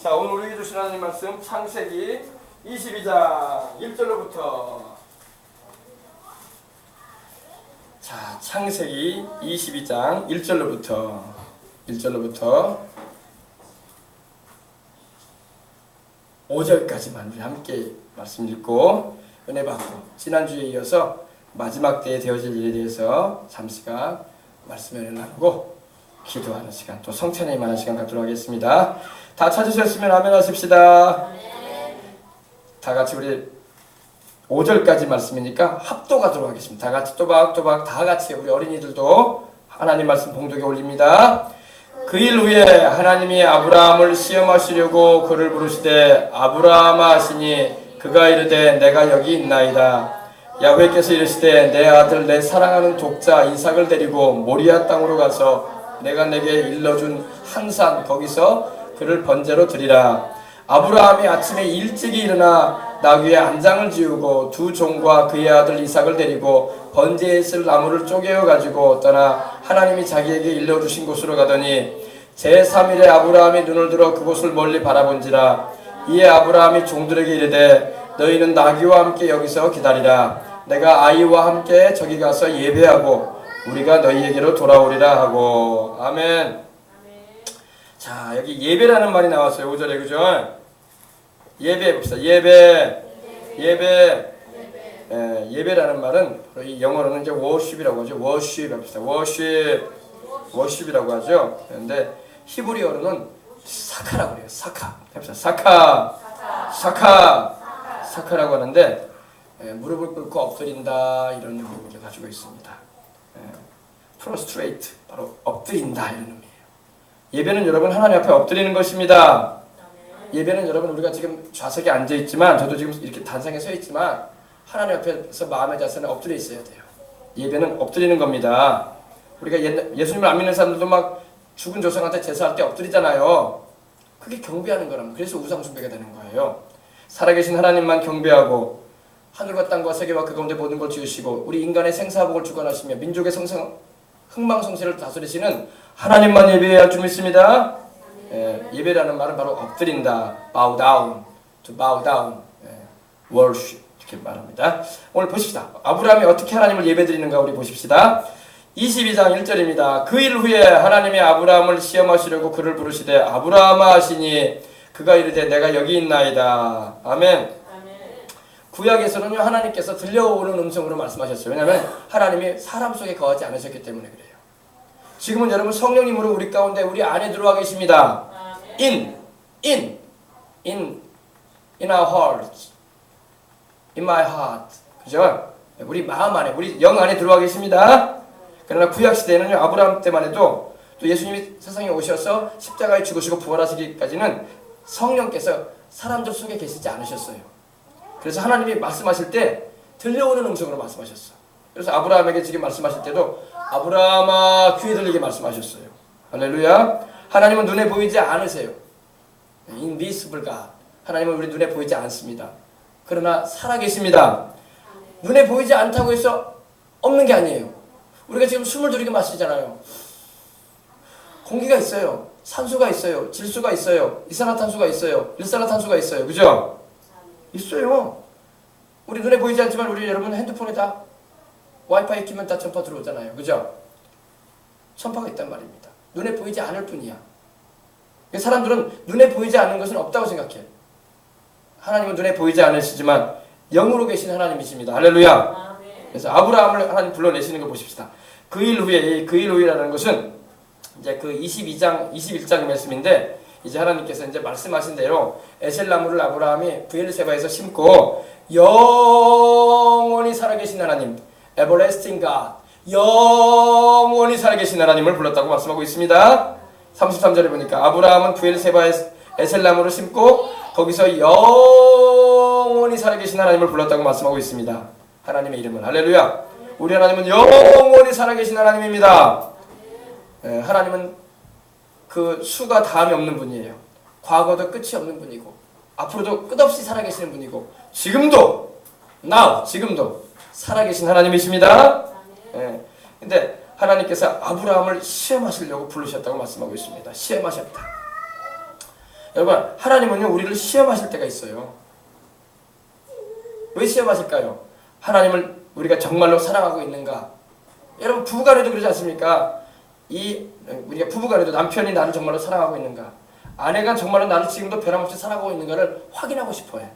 자, 오늘 우리에게 주신 하나님 말씀 창세기 22장 1절로부터. 자, 창세기 22장 1절로부터 5절까지만 우리 함께 말씀 읽고 은혜 받고 지난주에 이어서 마지막 때에 되어질 일에 대해서 잠시간 말씀을 나누고 기도하는 시간, 또 성찬에 임하는 시간 갖도록 하겠습니다. 다 찾으셨으면 아멘 하십시다. 다 같이 우리 5절까지 말씀이니까 합독하도록 하겠습니다. 다 같이 또박또박 다 같이 우리 어린이들도 하나님 말씀 봉독에 올립니다. 그 일 후에 하나님이 아브라함을 시험하시려고 그를 부르시되 아브라함아 하시니 그가 이르되 내가 여기 있나이다. 야훼께서 이르시되 내 아들 내 사랑하는 독자 이삭을 데리고 모리아 땅으로 가서 내가 내게 일러준 한 산 거기서 그를 번제로 드리라. 아브라함이 아침에 일찍이 일어나 나귀의 안장을 지우고 두 종과 그의 아들 이삭을 데리고 번제에 쓸 나무를 쪼개어 가지고 떠나 하나님이 자기에게 일러주신 곳으로 가더니 제3일에 아브라함이 눈을 들어 그곳을 멀리 바라본지라. 이에 아브라함이 종들에게 이르되 너희는 나귀와 함께 여기서 기다리라. 내가 아이와 함께 저기 가서 예배하고 우리가 너희에게로 돌아오리라 하고. 아멘. 자, 여기 예배라는 말이 나왔어요. 5절에, 그죠? 예배 봅시다. 예배라는 말은 이 영어로는 이제 worship이라고 하죠. worship 합시다. worship이라고 하죠. 그런데 히브리어로는 사카라고 해요. 사카. 합시다. 사카라고 하는데 무릎을 꿇고 엎드린다 이런 의미를 가지고 있습니다. prostrate 바로 엎드린다 이런 의미예요. 예배는 여러분 하나님 앞에 엎드리는 것입니다. 예배는 여러분 우리가 지금 좌석에 앉아 있지만 저도 지금 이렇게 단상에 서 있지만 하나님 앞에서 마음의 자세는 엎드려 있어야 돼요. 예배는 엎드리는 겁니다. 우리가 예수님을 안 믿는 사람들도 막 죽은 조상한테 제사할 때 엎드리잖아요. 그게 경배하는 거랍니다. 그래서 우상 숭배가 되는 거예요. 살아계신 하나님만 경배하고 하늘과 땅과 세계와 그 가운데 모든 걸 지으시고 우리 인간의 생사복을 주관하시며 민족의 흥망성쇠를 다스리시는 하나님만 예배해야 할 줄 믿습니다. 예배라는 말은 바로 엎드린다. bow down, to bow down, worship 이렇게 말합니다. 오늘 보십시다. 아브라함이 어떻게 하나님을 예배드리는가 우리 보십시다. 22장 1절입니다. 그 일 후에 하나님이 아브라함을 시험하시려고 그를 부르시되 아브라함아 하시니 그가 이르되 내가 여기 있나이다. 아멘. 구약에서는요 하나님께서 들려오는 음성으로 말씀하셨어요. 왜냐하면 하나님이 사람 속에 거하지 않으셨기 때문에 그래요. 지금은 여러분 성령님으로 우리 가운데 우리 안에 들어와 계십니다. In our hearts, in my heart, 그죠? 우리 마음 안에, 우리 영 안에 들어와 계십니다. 그러나 구약 시대에는요 아브라함 때만 해도 또 예수님이 세상에 오셔서 십자가에 죽으시고 부활하시기까지는 성령께서 사람들 속에 계시지 않으셨어요. 그래서 하나님이 말씀하실 때 들려오는 음성으로 말씀하셨어. 그래서 아브라함에게 지금 말씀하실 때도 아브라함아 귀에 들리게 말씀하셨어요. 할렐루야. 하나님은 눈에 보이지 않으세요. Invisible God. 하나님은 우리 눈에 보이지 않습니다. 그러나 살아계십니다. 눈에 보이지 않다고 해서 없는 게 아니에요. 우리가 지금 숨을 들이게 마시잖아요. 공기가 있어요. 산소가 있어요. 질소가 있어요. 이산화탄소가 있어요. 일산화탄소가 있어요. 그죠? 있어요. 우리 눈에 보이지 않지만 우리 여러분 핸드폰에다 와이파이 키면 다 전파 들어오잖아요. 그죠? 전파가 있단 말입니다. 눈에 보이지 않을 뿐이야. 사람들은 눈에 보이지 않는 것은 없다고 생각해. 하나님은 눈에 보이지 않으시지만 영으로 계신 하나님이십니다. 할렐루야. 그래서 아브라함을 하나님 불러내시는 거 보십시다. 그 일 후에라는 것은 이제 그 21장의 말씀인데 이제 하나님께서 이제 말씀하신 대로 에셀나무를 아브라함이 브엘세바에서 심고 영원히 살아계신 하나님, everlasting God, 영원히 살아계신 하나님을 불렀다고 말씀하고 있습니다. 33절에 보니까 아브라함은 브엘세바에 에셀나무를 심고 거기서 영원히 살아계신 하나님을 불렀다고 말씀하고 있습니다. 하나님의 이름은 할렐루야. 우리 하나님은 영원히 살아계신 하나님입니다. 하나님은 그 수가 다음이 없는 분이에요. 과거도 끝이 없는 분이고 앞으로도 끝없이 살아계시는 분이고 지금도 살아계신 하나님이십니다. 근데 하나님께서 아브라함을 시험하시려고 부르셨다고 말씀하고 있습니다. 시험하셨다. 여러분, 하나님은요 우리를 시험하실 때가 있어요. 왜 시험하실까요? 하나님을 우리가 정말로 사랑하고 있는가? 여러분, 부부간에도 그러지 않습니까? 우리가 부부간에도 남편이 나를 정말로 사랑하고 있는가? 아내가 정말로 나를 지금도 변함없이 사랑하고 있는가를 확인하고 싶어해.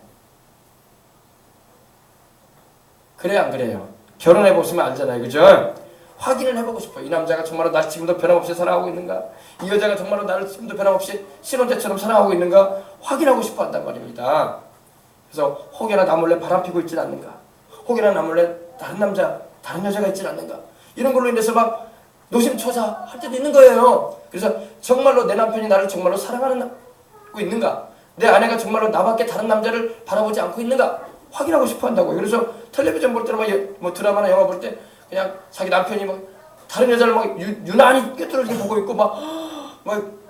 그래요, 안 그래요? 결혼해보시면 알잖아요, 그죠? 확인을 해보고 싶어요. 이 남자가 정말로 나를 지금도 변함없이 사랑하고 있는가? 이 여자가 정말로 나를 지금도 변함없이 신혼때처럼 사랑하고 있는가? 확인하고 싶어 한단 말입니다. 그래서 혹여나 나 몰래 바람피고 있진 않는가? 혹여나 나 몰래 다른 남자, 다른 여자가 있진 않는가? 이런 걸로 인해서 막 노심초사 할 때도 있는 거예요. 그래서 정말로 내 남편이 나를 정말로 사랑하고 있는가? 내 아내가 정말로 나밖에 다른 남자를 바라보지 않고 있는가? 확인하고 싶어 한다고요. 그래서 텔레비전 볼 때나 뭐 드라마나 영화 볼 때 그냥 자기 남편이 막 다른 여자를 막 유난히 꿰뚫어지게 보고 있고 막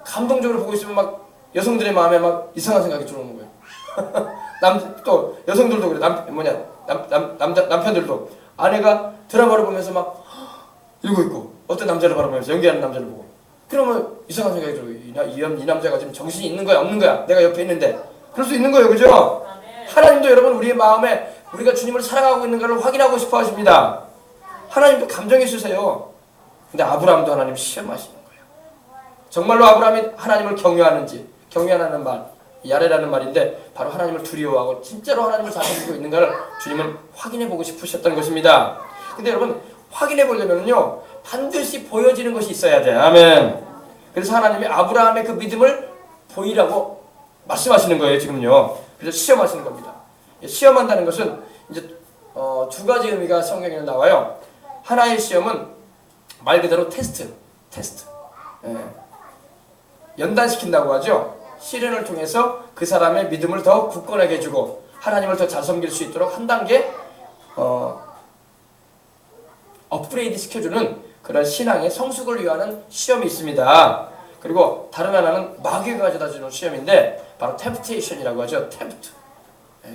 감동적으로 보고 있으면 막 여성들의 마음에 막 이상한 생각이 들어오는 거예요. 또 여성들도 그래. 남편들도 아내가 드라마를 보면서 막 이러고 있고 어떤 남자를 바라보면서 연기하는 남자를 보고 그러면 이상한 생각이 들어요. 이 남자가 지금 정신이 있는 거야 없는 거야? 내가 옆에 있는데 그럴 수 있는 거예요. 그죠? 하나님도 여러분 우리의 마음에 우리가 주님을 사랑하고 있는가를 확인하고 싶어 하십니다. 하나님도 감정이 있으세요. 근데 아브라함도 하나님 시험하시는 거예요. 정말로 아브라함이 하나님을 경외하는지, 경외하는 말, 야레라는 말인데 바로 하나님을 두려워하고 진짜로 하나님을 잘 믿고 있는가를 주님은 확인해 보고 싶으셨던 것입니다. 근데 여러분 확인해 보려면요 반드시 보여지는 것이 있어야 돼요. 아멘. 그래서 하나님이 아브라함의 그 믿음을 보이라고 말씀하시는 거예요. 지금요. 그래서 시험하시는 겁니다. 시험한다는 것은 이제 두 가지 의미가 성경에 나와요. 하나의 시험은 말 그대로 테스트. 예. 연단시킨다고 하죠. 시련을 통해서 그 사람의 믿음을 더 굳건하게 해주고 하나님을 더 잘 섬길 수 있도록 한 단계 업그레이드 시켜주는 그런 신앙의 성숙을 위하는 시험이 있습니다. 그리고 다른 하나는 마귀가 가져다주는 시험인데 바로 템프테이션이라고 하죠. 템프트,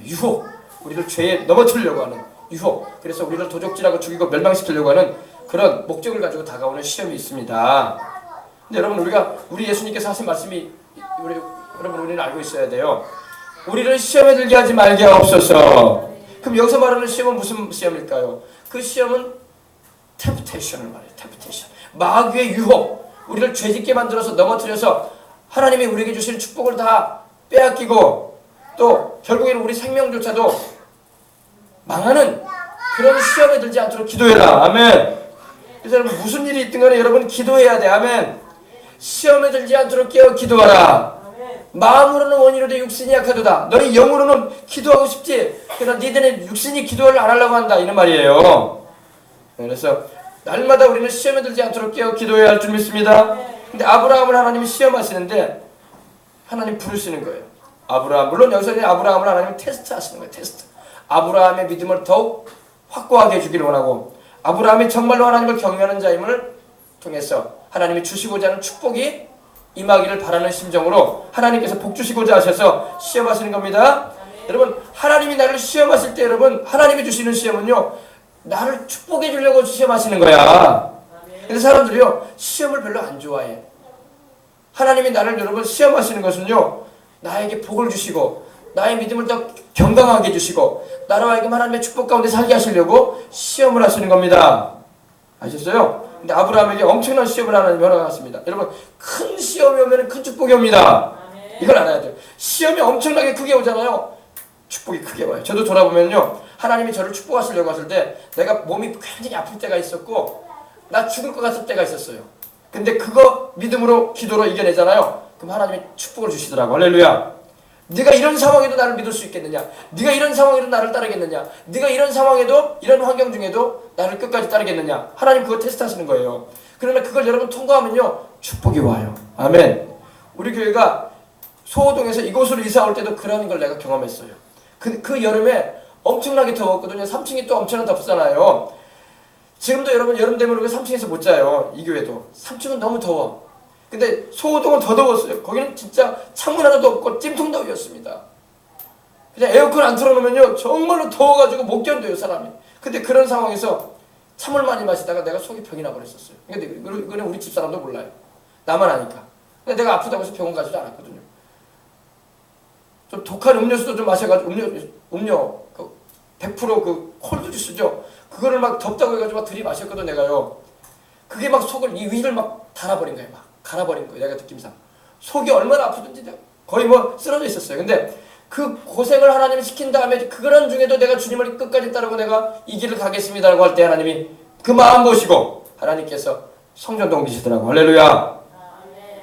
유혹, 우리를 죄에 넘어뜨리려고 하는 유혹, 그래서 우리를 도적질하고 죽이고 멸망시키려고 하는 그런 목적을 가지고 다가오는 시험이 있습니다. 근데 여러분 우리 예수님께서 하신 말씀이 여러분 우리는 알고 있어야 돼요. 우리를 시험에 들게 하지 말게 하옵소서. 그럼 여기서 말하는 시험은 무슨 시험일까요? 그 시험은 템프테이션을 말해요. 템프테이션, 마귀의 유혹, 우리를 죄짓게 만들어서 넘어뜨려서 하나님이 우리에게 주신 축복을 다 빼앗기고 또 결국에는 우리 생명조차도 망하는 그런 시험에 들지 않도록 기도해라. 아멘. 그래서 여러분 무슨 일이 있든 간에 여러분 기도해야 돼. 아멘. 시험에 들지 않도록 깨어 기도하라. 마음으로는 원이로되 육신이 약하도다. 너희 영으로는 기도하고 싶지. 그러나 니들은 육신이 기도를 안 하려고 한다. 이런 말이에요. 그래서 날마다 우리는 시험에 들지 않도록 깨어 기도해야 할 줄 믿습니다. 근데 아브라함을 하나님이 시험하시는데 하나님 부르시는 거예요. 아브라함, 물론 여기서는 아브라함을 하나님 테스트 하시는 거예요. 테스트. 아브라함의 믿음을 더욱 확고하게 해주기를 원하고 아브라함이 정말로 하나님을 경외하는 자임을 통해서 하나님이 주시고자 하는 축복이 임하기를 바라는 심정으로 하나님께서 복 주시고자 하셔서 시험하시는 겁니다. 여러분 하나님이 나를 시험하실 때 여러분 하나님이 주시는 시험은요 나를 축복해 주려고 시험하시는 거야. 근데 사람들이요 시험을 별로 안 좋아해. 하나님이 나를 여러분 시험하시는 것은요 나에게 복을 주시고 나의 믿음을 더 견강하게 해주시고 나로 하여금 하나님의 축복 가운데 살게 하시려고 시험을 하시는 겁니다. 아셨어요? 근데 아브라함에게 엄청난 시험을 하나님이 허락하셨습니다. 여러분 큰 시험이 오면 큰 축복이 옵니다. 이걸 알아야 돼요. 시험이 엄청나게 크게 오잖아요. 축복이 크게 와요. 저도 돌아보면요 하나님이 저를 축복하시려고 하실 때 내가 몸이 굉장히 아플 때가 있었고 나 죽을 것 같을 때가 있었어요. 근데 그거 믿음으로 기도로 이겨내잖아요. 그럼 하나님이 축복을 주시더라고. 할렐루야. 네가 이런 상황에도 나를 믿을 수 있겠느냐? 네가 이런 상황에도 나를 따르겠느냐? 네가 이런 상황에도 이런 환경 중에도 나를 끝까지 따르겠느냐? 하나님 그거 테스트하시는 거예요. 그러나 그걸 여러분 통과하면요 축복이 와요. 아멘. 우리 교회가 소호동에서 이곳으로 이사 올 때도 그런 걸 내가 경험했어요. 그 여름에 엄청나게 더웠거든요. 3층이 또 엄청나게 덥잖아요. 지금도 여러분 여름 되면 우리가 3층에서 못 자요. 이 교회도 3층은 너무 더워. 근데 소호동은 더 더웠어요. 거기는 진짜 창문 하나도 없고 찜통더위였습니다. 그냥 에어컨 안 틀어놓으면요 정말로 더워가지고 못 견뎌요 사람이. 근데 그런 상황에서 참을 많이 마시다가 내가 속이 병이 나버렸었어요. 근데 이거는 우리 집사람도 몰라요. 나만 아니까. 근데 내가 아프다고 해서 병원 가지도 않았거든요. 좀 독한 음료수도 좀 마셔가지고 음료 100% 콜드 주스죠. 그거를 막 덥다고 해가지고 막 들이마셨거든 내가요. 그게 막 속을 이 위를 막 달아버린 거예요. 막 갈아버린 거예요. 내가 느낌상 속이 얼마나 아프든지 내가 거의 뭐 쓰러져 있었어요. 근데 그 고생을 하나님이 시킨 다음에 그런 중에도 내가 주님을 끝까지 따르고 내가 이 길을 가겠습니다라고 할 때 하나님이 그 마음 보시고 하나님께서 성전도 옮기시더라고. 할렐루야.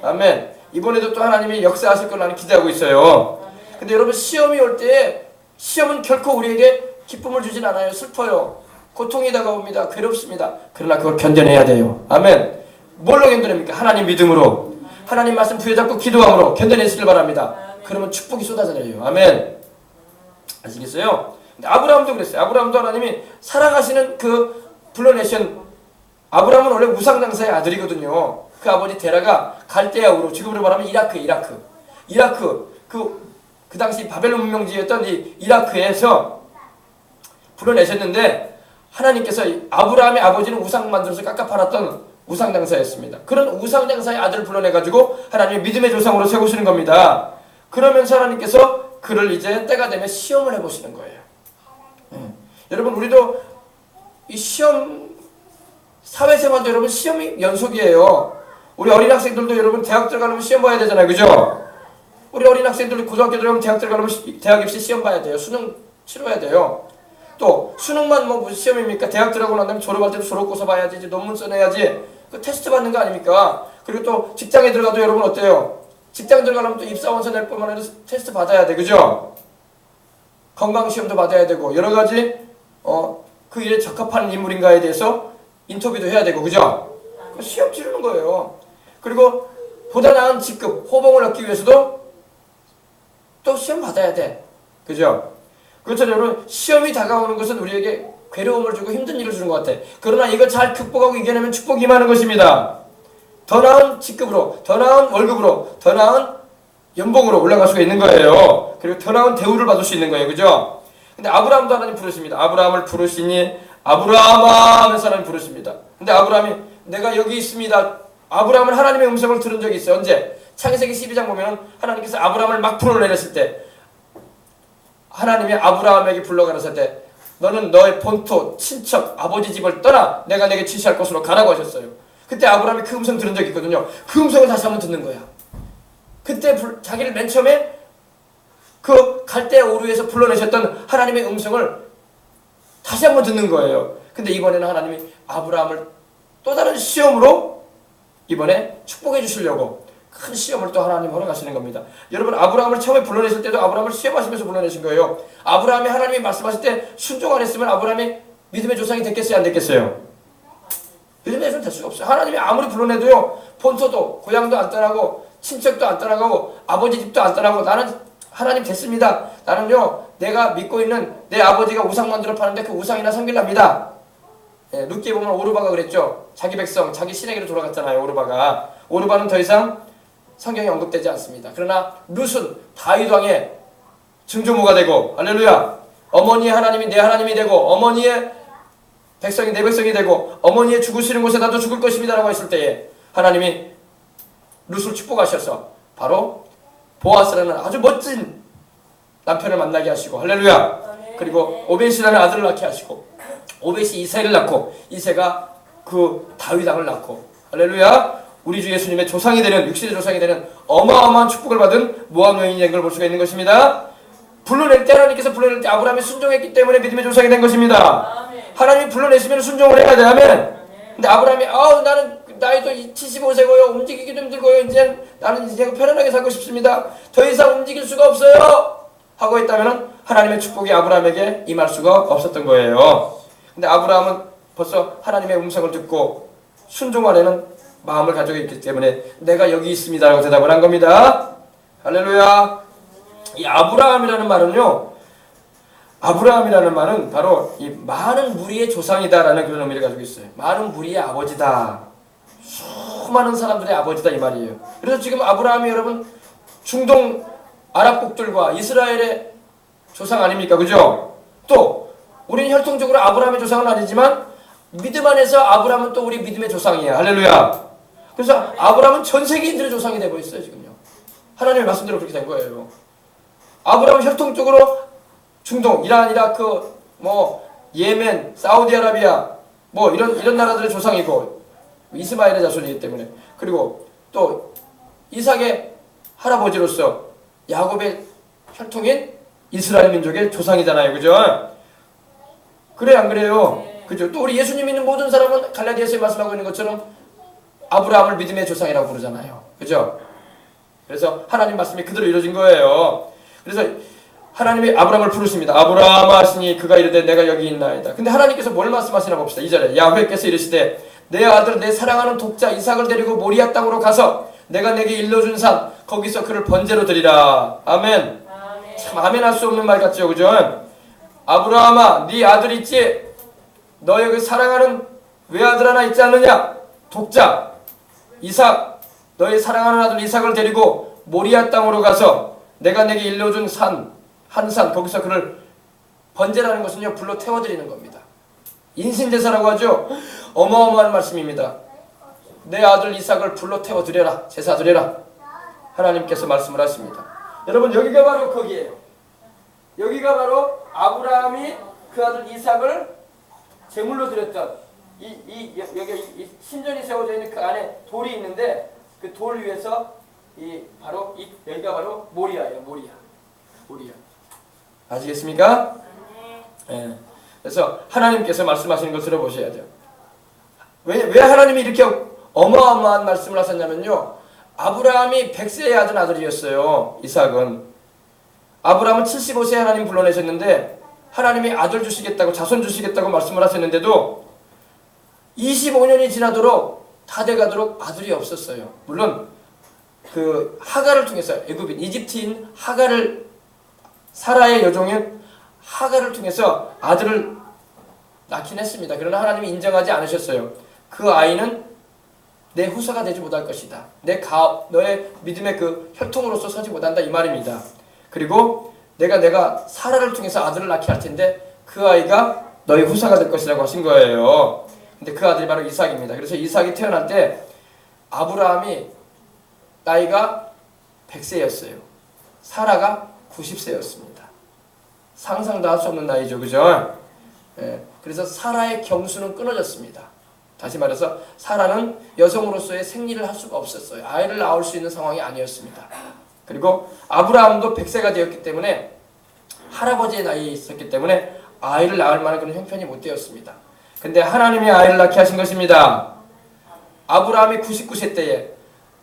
아멘. 이번에도 또 하나님이 역사하실 걸 나는 기대하고 있어요. 근데 여러분 시험이 올 때 시험은 결코 우리에게 기쁨을 주진 않아요. 슬퍼요. 고통이 다가옵니다. 괴롭습니다. 그러나 그걸 견뎌내야 돼요. 아멘. 뭘로 견뎌냅니까? 하나님 믿음으로 하나님 말씀 부여잡고 기도함으로 견뎌내시길 바랍니다. 그러면 축복이 쏟아져 내려요. 아멘. 아시겠어요? 근데 아브라함도 그랬어요. 아브라함도 하나님이 사랑하시는 그 불러내신 아브라함은 원래 우상당사의 아들이거든요. 그 아버지 데라가 갈대아 우르, 지금으로 말하면 이라크 그 당시 바벨론 문명지였던 이 이라크에서 불러내셨는데 하나님께서 아브라함의 아버지는 우상 만들어서 깎아팔았던 우상당사였습니다. 그런 우상당사의 아들을 불러내가지고 하나님의 믿음의 조상으로 세우시는 겁니다. 그러면서 하나님께서 그를 이제 때가 되면 시험을 해보시는 거예요. 여러분 우리도 이 시험 사회생활도 여러분 시험이 연속이에요. 우리 어린 학생들도 여러분 대학 들어가려면 시험 봐야 되잖아요. 그죠? 우리 어린 학생들 고등학교 들어가면 대학 들어가려면 대학 입시 시험 봐야 돼요. 수능 치러야 돼요. 또 수능만 뭐 무슨 시험입니까? 대학 들어가고 난 다음에 졸업할 때도 졸업고사 봐야지, 이제 논문 써내야지. 그 테스트 받는 거 아닙니까? 그리고 또 직장에 들어가도 여러분 어때요? 직장 들어가려면 또 입사원서 낼 것만 해도 테스트 받아야 돼. 그죠? 건강시험도 받아야 되고 여러 가지 그 일에 적합한 인물인가에 대해서 인터뷰도 해야 되고. 그죠? 시험 치르는 거예요. 그리고 보다 나은 직급, 호봉을 얻기 위해서도 또 시험 받아야 돼. 그죠? 그렇죠, 여러분. 시험이 다가오는 것은 우리에게 괴로움을 주고 힘든 일을 주는 것 같아. 그러나 이걸 잘 극복하고 이겨내면 축복이 임하는 것입니다. 더 나은 직급으로, 더 나은 월급으로, 더 나은 연봉으로 올라갈 수가 있는 거예요. 그리고 더 나은 대우를 받을 수 있는 거예요. 그죠? 근데 아브라함도 하나님 부르십니다. 아브라함을 부르시니 아브라함아 하면서 하나님 부르십니다. 근데 아브라함이 내가 여기 있습니다. 아브라함은 하나님의 음성을 들은 적이 있어요. 언제? 창세기 12장 보면 하나님께서 아브라함을 막 불러내렸을 때 하나님이 아브라함에게 불러가셨을 때 너는 너의 본토, 친척, 아버지 집을 떠나 내가 내게 지시할 곳으로 가라고 하셨어요. 그때 아브라함이 그 음성 들은 적이 있거든요. 그 음성을 다시 한번 듣는 거야. 그때 자기를 맨 처음에 그 갈대아 우르에서 불러내셨던 하나님의 음성을 다시 한번 듣는 거예요. 근데 이번에는 하나님이 아브라함을 또 다른 시험으로 이번에 축복해 주시려고 큰 시험을 또 하나님 허락하시는 겁니다. 여러분 아브라함을 처음에 불러내실 때도 아브라함을 시험하시면서 불러내신 거예요. 아브라함이 하나님이 말씀하실 때 순종 안 했으면 아브라함이 믿음의 조상이 됐겠어요? 안 됐겠어요? 믿음의 조상이 될 수가 없어요. 하나님이 아무리 불러내도요. 본토도 고향도 안 떠나고 친척도 안 떠나고 아버지 집도 안 떠나고 나는 하나님 됐습니다. 나는요 내가 믿고 있는 내 아버지가 우상 만들어 파는데 그 우상이나 섬길랍니다. 룻기에 보면 오르바가 그랬죠. 자기 백성, 자기 신에게로 돌아갔잖아요. 오르바는 더 이상 성경에 언급되지 않습니다. 그러나 룻은 다윗 왕의 증조모가 되고 할렐루야. 어머니의 하나님이 내 하나님이 되고 어머니의 백성이 내 백성이 되고 어머니의 죽으시는 곳에 나도 죽을 것입니다 라고 했을 때에 하나님이 룻을 축복하셔서 바로 보아스라는 아주 멋진 남편을 만나게 하시고 할렐루야. 그리고 오벳이라는 아들을 낳게 하시고 오벳이 이새를 낳고 이새가 그 다윗 왕을 낳고 할렐루야. 우리 주 예수님의 조상이 되는 육신의 조상이 되는 어마어마한 축복을 받은 모압 여인인 걸 볼 수가 있는 것입니다. 불러낼 때 하나님께서 불러낼 때 아브라함이 순종했기 때문에 믿음의 조상이 된 것입니다. 하나님이 불러내시면 순종을 해야 돼. 아멘. 근데 아브라함이 나는 나이도 75세고요. 움직이기도 힘들고요. 이제 나는 이제 편안하게 살고 싶습니다. 더 이상 움직일 수가 없어요. 하고 있다면 하나님의 축복이 아브라함에게 임할 수가 없었던 거예요. 근데 아브라함은 벌써 하나님의 음성을 듣고 순종하려는 마음을 가지고 있기 때문에 내가 여기 있습니다 라고 대답을 한 겁니다. 할렐루야. 이 아브라함이라는 말은 바로 이 많은 무리의 조상이다라는 그런 의미를 가지고 있어요. 많은 무리의 아버지다. 수많은 사람들의 아버지다 이 말이에요. 그래서 지금 아브라함이 여러분 중동 아랍국들과 이스라엘의 조상 아닙니까? 그죠? 또 우리는 혈통적으로 아브라함의 조상은 아니지만 믿음 안에서 아브라함은 또 우리 믿음의 조상이에요. 할렐루야. 그래서 아브라함은 전 세계인들의 조상이 되고 있어요. 지금요. 하나님의 말씀대로 그렇게 된 거예요. 아브라함은 혈통적으로 중동, 이란, 이라크, 예멘, 사우디아라비아 이런 나라들의 조상이고 이스마엘의 자손이기 때문에, 그리고 또 이삭의 할아버지로서 야곱의 혈통인 이스라엘 민족의 조상이잖아요. 그죠? 그래 안 그래요? 그죠? 또 우리 예수님 믿는 모든 사람은 갈라디아서에 말씀하고 있는 것처럼 아브라함을 믿음의 조상이라고 부르잖아요. 그죠? 그래서 하나님 말씀이 그대로 이루어진 거예요. 그래서 하나님이 아브라함을 부르십니다. 아브라함아 하시니 그가 이르되 내가 여기 있나이다. 근데 하나님께서 뭘 말씀하시나 봅시다. 2절에 야훼께서 이르시되 내 아들 내 사랑하는 독자 이삭을 데리고 모리아 땅으로 가서 내가 내게 일러준 산 거기서 그를 번제로 드리라. 아멘. 참 아멘 할 수 없는 말 같죠. 그죠? 아브라함아 네 아들 있지? 너의 그 사랑하는 외아들 하나 있지 않느냐? 독자 이삭, 너의 사랑하는 아들 이삭을 데리고 모리아 땅으로 가서 내가 내게 일러준 한 산 거기서 그를 번제라는 것은요 불로 태워드리는 겁니다. 인신제사라고 하죠. 어마어마한 말씀입니다. 내 아들 이삭을 불로 태워드려라, 제사 드려라. 하나님께서 말씀을 하십니다. 여러분 여기가 바로 거기에요. 여기가 바로 아브라함이 그 아들 이삭을 제물로 드렸던 여기 신전이 세워져 있는 그 안에 돌이 있는데 그 돌 위에서 여기가 바로 모리아예요. 모리아. 아시겠습니까? 네. 그래서 하나님께서 말씀하시는 걸 들어보셔야 돼요. 왜 하나님이 이렇게 어마어마한 말씀을 하셨냐면요. 아브라함이 100세에 얻은 아들이었어요. 이삭은. 아브라함은 75세에 하나님 불러내셨는데 하나님이 아들 주시겠다고 자손 주시겠다고 말씀을 하셨는데도 25년이 지나도록 다 돼가도록 아들이 없었어요. 물론 그 하갈을 통해서 애굽인 이집트인 사라의 여종인 하갈을 통해서 아들을 낳긴 했습니다. 그러나 하나님이 인정하지 않으셨어요. 그 아이는 내 후사가 되지 못할 것이다. 너의 믿음의 그 혈통으로서 서지 못한다 이 말입니다. 그리고 내가 사라를 통해서 아들을 낳게 할 텐데 그 아이가 너의 후사가 될 것이라고 하신 거예요. 근데 그 아들이 바로 이삭입니다. 그래서 이삭이 태어날 때 아브라함이 나이가 100세였어요. 사라가 90세였습니다. 상상도 할 수 없는 나이죠. 그죠? 예, 그래서 사라의 경수는 끊어졌습니다. 다시 말해서 사라는 여성으로서의 생리를 할 수가 없었어요. 아이를 낳을 수 있는 상황이 아니었습니다. 그리고 아브라함도 100세가 되었기 때문에 할아버지의 나이에 있었기 때문에 아이를 낳을 만한 그런 형편이 못 되었습니다. 근데 하나님이 아이를 낳게 하신 것입니다. 아브라함이 99세 때에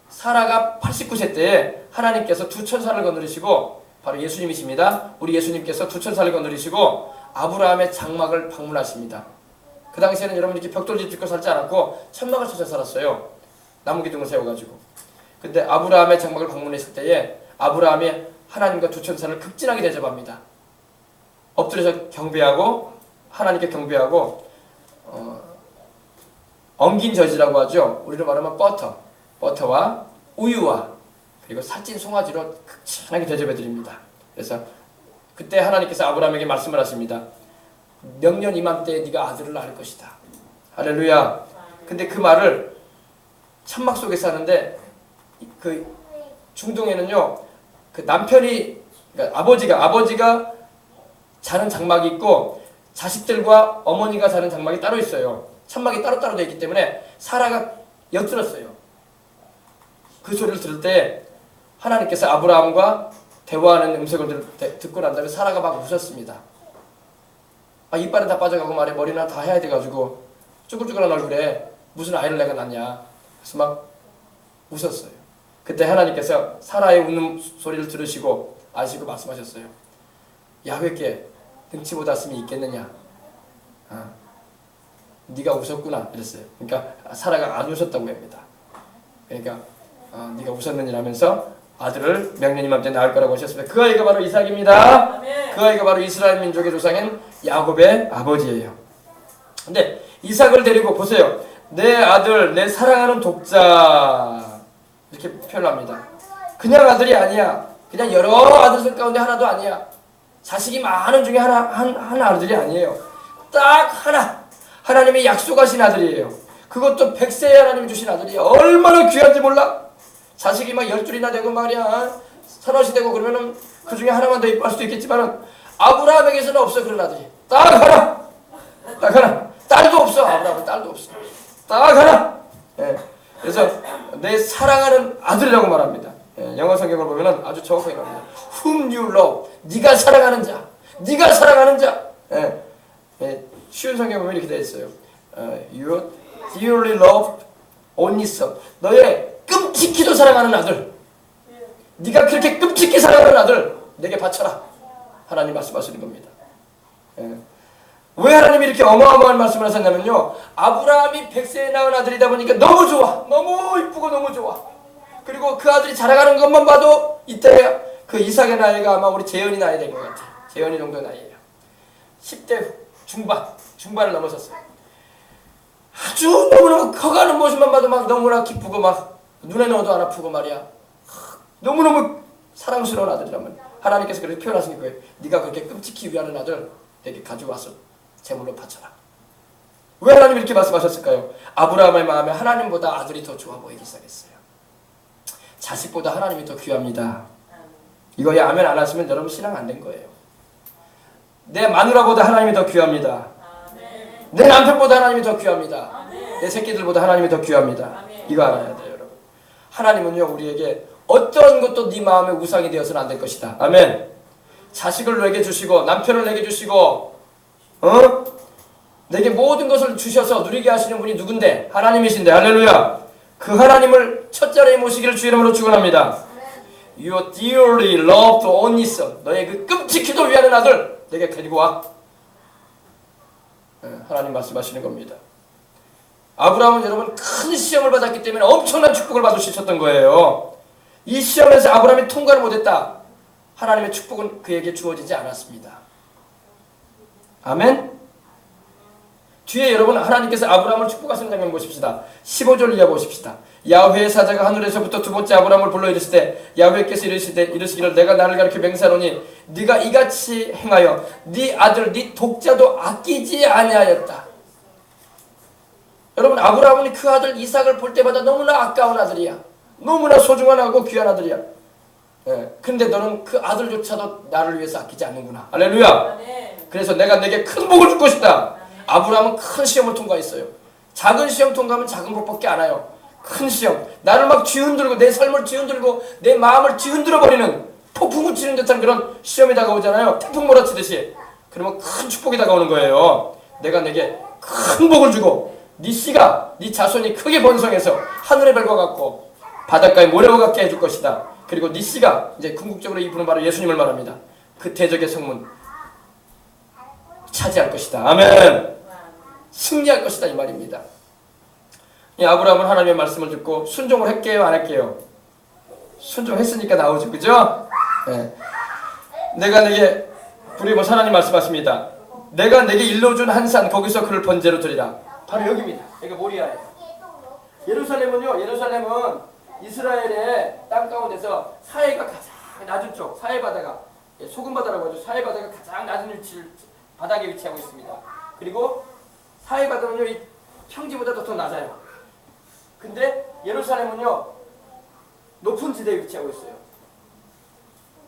사라가 89세 때에 하나님께서 두 천사를 거느리시고 바로 예수님이십니다. 우리 예수님께서 두 천사를 거느리시고 아브라함의 장막을 방문하십니다. 그 당시에는 여러분 이렇게 벽돌집 짓고 살지 않았고 천막을 쳐서 살았어요. 나무 기둥을 세워가지고. 근데 아브라함의 장막을 방문했을 때에 아브라함이 하나님과 두 천사를 극진하게 대접합니다. 엎드려서 경배하고 하나님께 경배하고 엉긴 젖이라고 하죠. 우리로 말하면 버터와 우유와 그리고 살찐 송아지로 극진하게 대접해드립니다. 그래서 그때 하나님께서 아브라함에게 말씀을 하십니다. 명년 이맘때에 네가 아들을 낳을 것이다. 할렐루야. 근데 그 말을 천막 속에서 하는데 그 중동에는요 그 남편이 그러니까 아버지가 자는 장막이 있고 자식들과 어머니가 자는 장막이 따로 있어요. 천막이 따로따로 되어 있기 때문에 사라가 엿들었어요. 그 소리를 들을 때 하나님께서 아브라함과 대화하는 음성을 듣고 난 다음에 사라가 막 웃었습니다. 이빨은 다 빠져가고 말에 머리나 다 해야 돼가지고 쭈글쭈글한 얼굴에 무슨 아이를 내가 낳냐. 그래서 막 웃었어요. 그때 하나님께서 사라의 웃는 소리를 들으시고 아시고 말씀하셨어요. 야훼께 등치보다 씀이 있겠느냐. 네가 웃었구나 이랬어요. 그러니까 사라가 안 웃었다고 합니다. 그러니까 네가 웃었느냐 하면서 아들을 명년 이맘때 낳을 거라고 하셨습니다. 그 아이가 바로 이삭입니다. 그 아이가 바로 이스라엘 민족의 조상인 야곱의 아버지예요. 근데 이삭을 데리고 보세요. 내 아들, 내 사랑하는 독자 이렇게 표현합니다. 그냥 아들이 아니야. 그냥 여러 아들 가운데 하나도 아니야. 자식이 많은 중에 한 아들이 아니에요. 딱 하나. 하나님이 약속하신 아들이에요. 그것도 100세에 하나님이 주신 아들이에요. 얼마나 귀한지 몰라? 자식이 막 10줄이나 되고 말이야. 서너시 되고 그러면은 그 중에 하나만 더 이뻐할 수도 있겠지만은 아브라함에게서는 없어 그런 아들이. 딱 하나. 딱 하나. 딸도 없어. 아브라함은 딸도 없어. 딱 하나. 예. 그래서 내 사랑하는 아들이라고 말합니다. 예. 영어 성경을 보면은 아주 정확하게 말합니다. Whom you love. 네가 사랑하는 자. 네가 사랑하는 자. 예. 예. 쉬운 성경 보면 이렇게 되어 있어요. You dearly loved only son. 너의 끔찍히도 사랑하는 아들. 네가 그렇게 끔찍히 사랑하는 아들 내게 바쳐라. 하나님 말씀하시는 겁니다. 예. 왜 하나님이 이렇게 어마어마한 말씀을 하셨냐면요. 아브라함이 100세에 낳은 아들이다 보니까 너무 좋아. 너무 이쁘고 너무 좋아. 그리고 그 아들이 자라가는 것만 봐도 이때 그 이삭의 나이가 아마 우리 재현이 나이 된 것 같아. 재현이 정도 나이에요. 10대 중반을 넘어섰어요. 아주 너무너무 커가는 모습만 봐도 막 너무나 기쁘고 막 눈에 넣어도 안 아프고 말이야. 너무너무 사랑스러운 아들이라면 하나님께서 그렇게 표현하신 거예요. 네가 그렇게 끔찍히 위하는 아들 내게 가져와서 제물로 바쳐라. 왜 하나님이 이렇게 말씀하셨을까요? 아브라함의 마음에 하나님보다 아들이 더 좋아 보이기 시작했어요. 자식보다 하나님이 더 귀합니다. 이거에 아멘 안 하시면 여러분 신앙 안 된 거예요. 내 마누라보다 하나님이 더 귀합니다. 내 남편보다 하나님이 더 귀합니다. 내 새끼들보다 하나님이 더 귀합니다. 이거 알아야 돼요, 여러분. 하나님은요 우리에게 어떤 것도 네 마음의 우상이 되어서는 안 될 것이다. 아멘. 자식을 내게 주시고 남편을 내게 주시고 내게 모든 것을 주셔서 누리게 하시는 분이 누군데? 하나님이신데. 할렐루야. 그 하나님을 첫 자리에 모시기를 주 이름으로 축원합니다. Your dearly loved only son. 너의 그 끔찍히도 위하는 아들 내게 가지고 와. 하나님 말씀하시는 겁니다. 아브라함은 여러분 큰 시험을 받았기 때문에 엄청난 축복을 받을 수 있었던 거예요. 이 시험에서 아브라함이 통과를 못했다. 하나님의 축복은 그에게 주어지지 않았습니다. 아멘. 뒤에 여러분 하나님께서 아브라함을 축복하시는 장면 보십시다. 15절 이하 보십시다. 야훼의 사자가 하늘에서부터 두 번째 아브라함을 불러 이르실 때 야훼께서 이르시기를 내가 나를 가리켜 맹세하노니 네가 이같이 행하여 네 아들 네 독자도 아끼지 아니하였다. 여러분 아브라함은 그 아들 이삭을 볼 때마다 너무나 아까운 아들이야. 너무나 소중한 아고 귀한 아들이야. 예. 근데 너는 그 아들조차도 나를 위해서 아끼지 않는구나. 할렐루야. 그래서 내가 내게 큰 복을 줄 것이다. 아브라함은 큰 시험을 통과했어요. 작은 시험 통과하면 작은 복밖에 안 와요. 큰 시험, 나를 막 뒤흔들고 내 삶을 뒤흔들고 내 마음을 뒤흔들어 버리는 폭풍을 치는 듯한 그런 시험이 다가오잖아요. 태풍 몰아치듯이. 그러면 큰 축복이 다가오는 거예요. 내가 내게 큰 복을 주고 네 씨가 네 자손이 크게 번성해서 하늘의 별과 같고 바닷가의 모래와 같게 해줄 것이다. 그리고 네 씨가 이제 궁극적으로 이 분은 바로 예수님을 말합니다. 그 대적의 성문 차지할 것이다. 아멘. 승리할 것이다 이 말입니다. 이 아브라함은 하나님의 말씀을 듣고 순종을 할게요, 안 할게요? 순종했으니까 나오죠, 그죠? 네. 내가 내게 우리 하나님 말씀하십니다. 내가 내게 일러준 한 산 거기서 그를 번제로 드리라. 바로 여기입니다. 여기가 모리아예요. 예루살렘은 이스라엘의 땅 가운데서 사해가 가장 낮은 쪽, 사해 바다가 소금 바다라고 하죠. 사해 바다가 가장 낮은 위치를 바닥에 위치하고 있습니다. 그리고 사해 바다는요 이 평지보다 더 낮아요. 근데 예루살렘은요 높은 지대에 위치하고 있어요.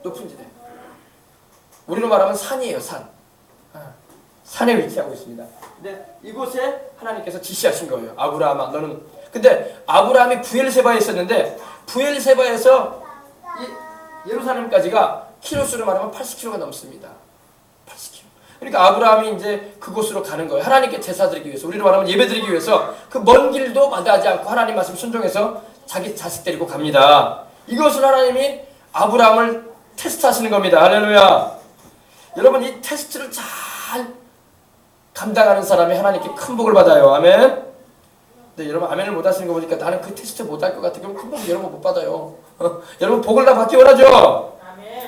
높은 지대. 우리로 말하면 산이에요, 산. 산에 위치하고 있습니다. 근데 이곳에 하나님께서 지시하신 거예요. 아브라함아, 너는. 근데 아브라함이 부엘세바에 있었는데 부엘세바에서 이 예루살렘까지가 키로수로 말하면 80km가 넘습니다. 80km. 그러니까 아브라함이 이제 그곳으로 가는 거예요. 하나님께 제사 드리기 위해서, 우리로 말하면 예배 드리기 위해서 그 먼 길도 마다하지 않고 하나님 말씀 순종해서 자기 자식 데리고 갑니다. 이것을 하나님이 아브라함을 테스트하시는 겁니다. 할렐루야. 여러분 이 테스트를 잘 감당하는 사람이 하나님께 큰 복을 받아요. 아멘. 근데 여러분 아멘을 못 하시는 거 보니까 나는 그 테스트 못 할 것 같아. 그럼 큰 복 여러분 못 받아요. 여러분 복을 다 받기 원하죠.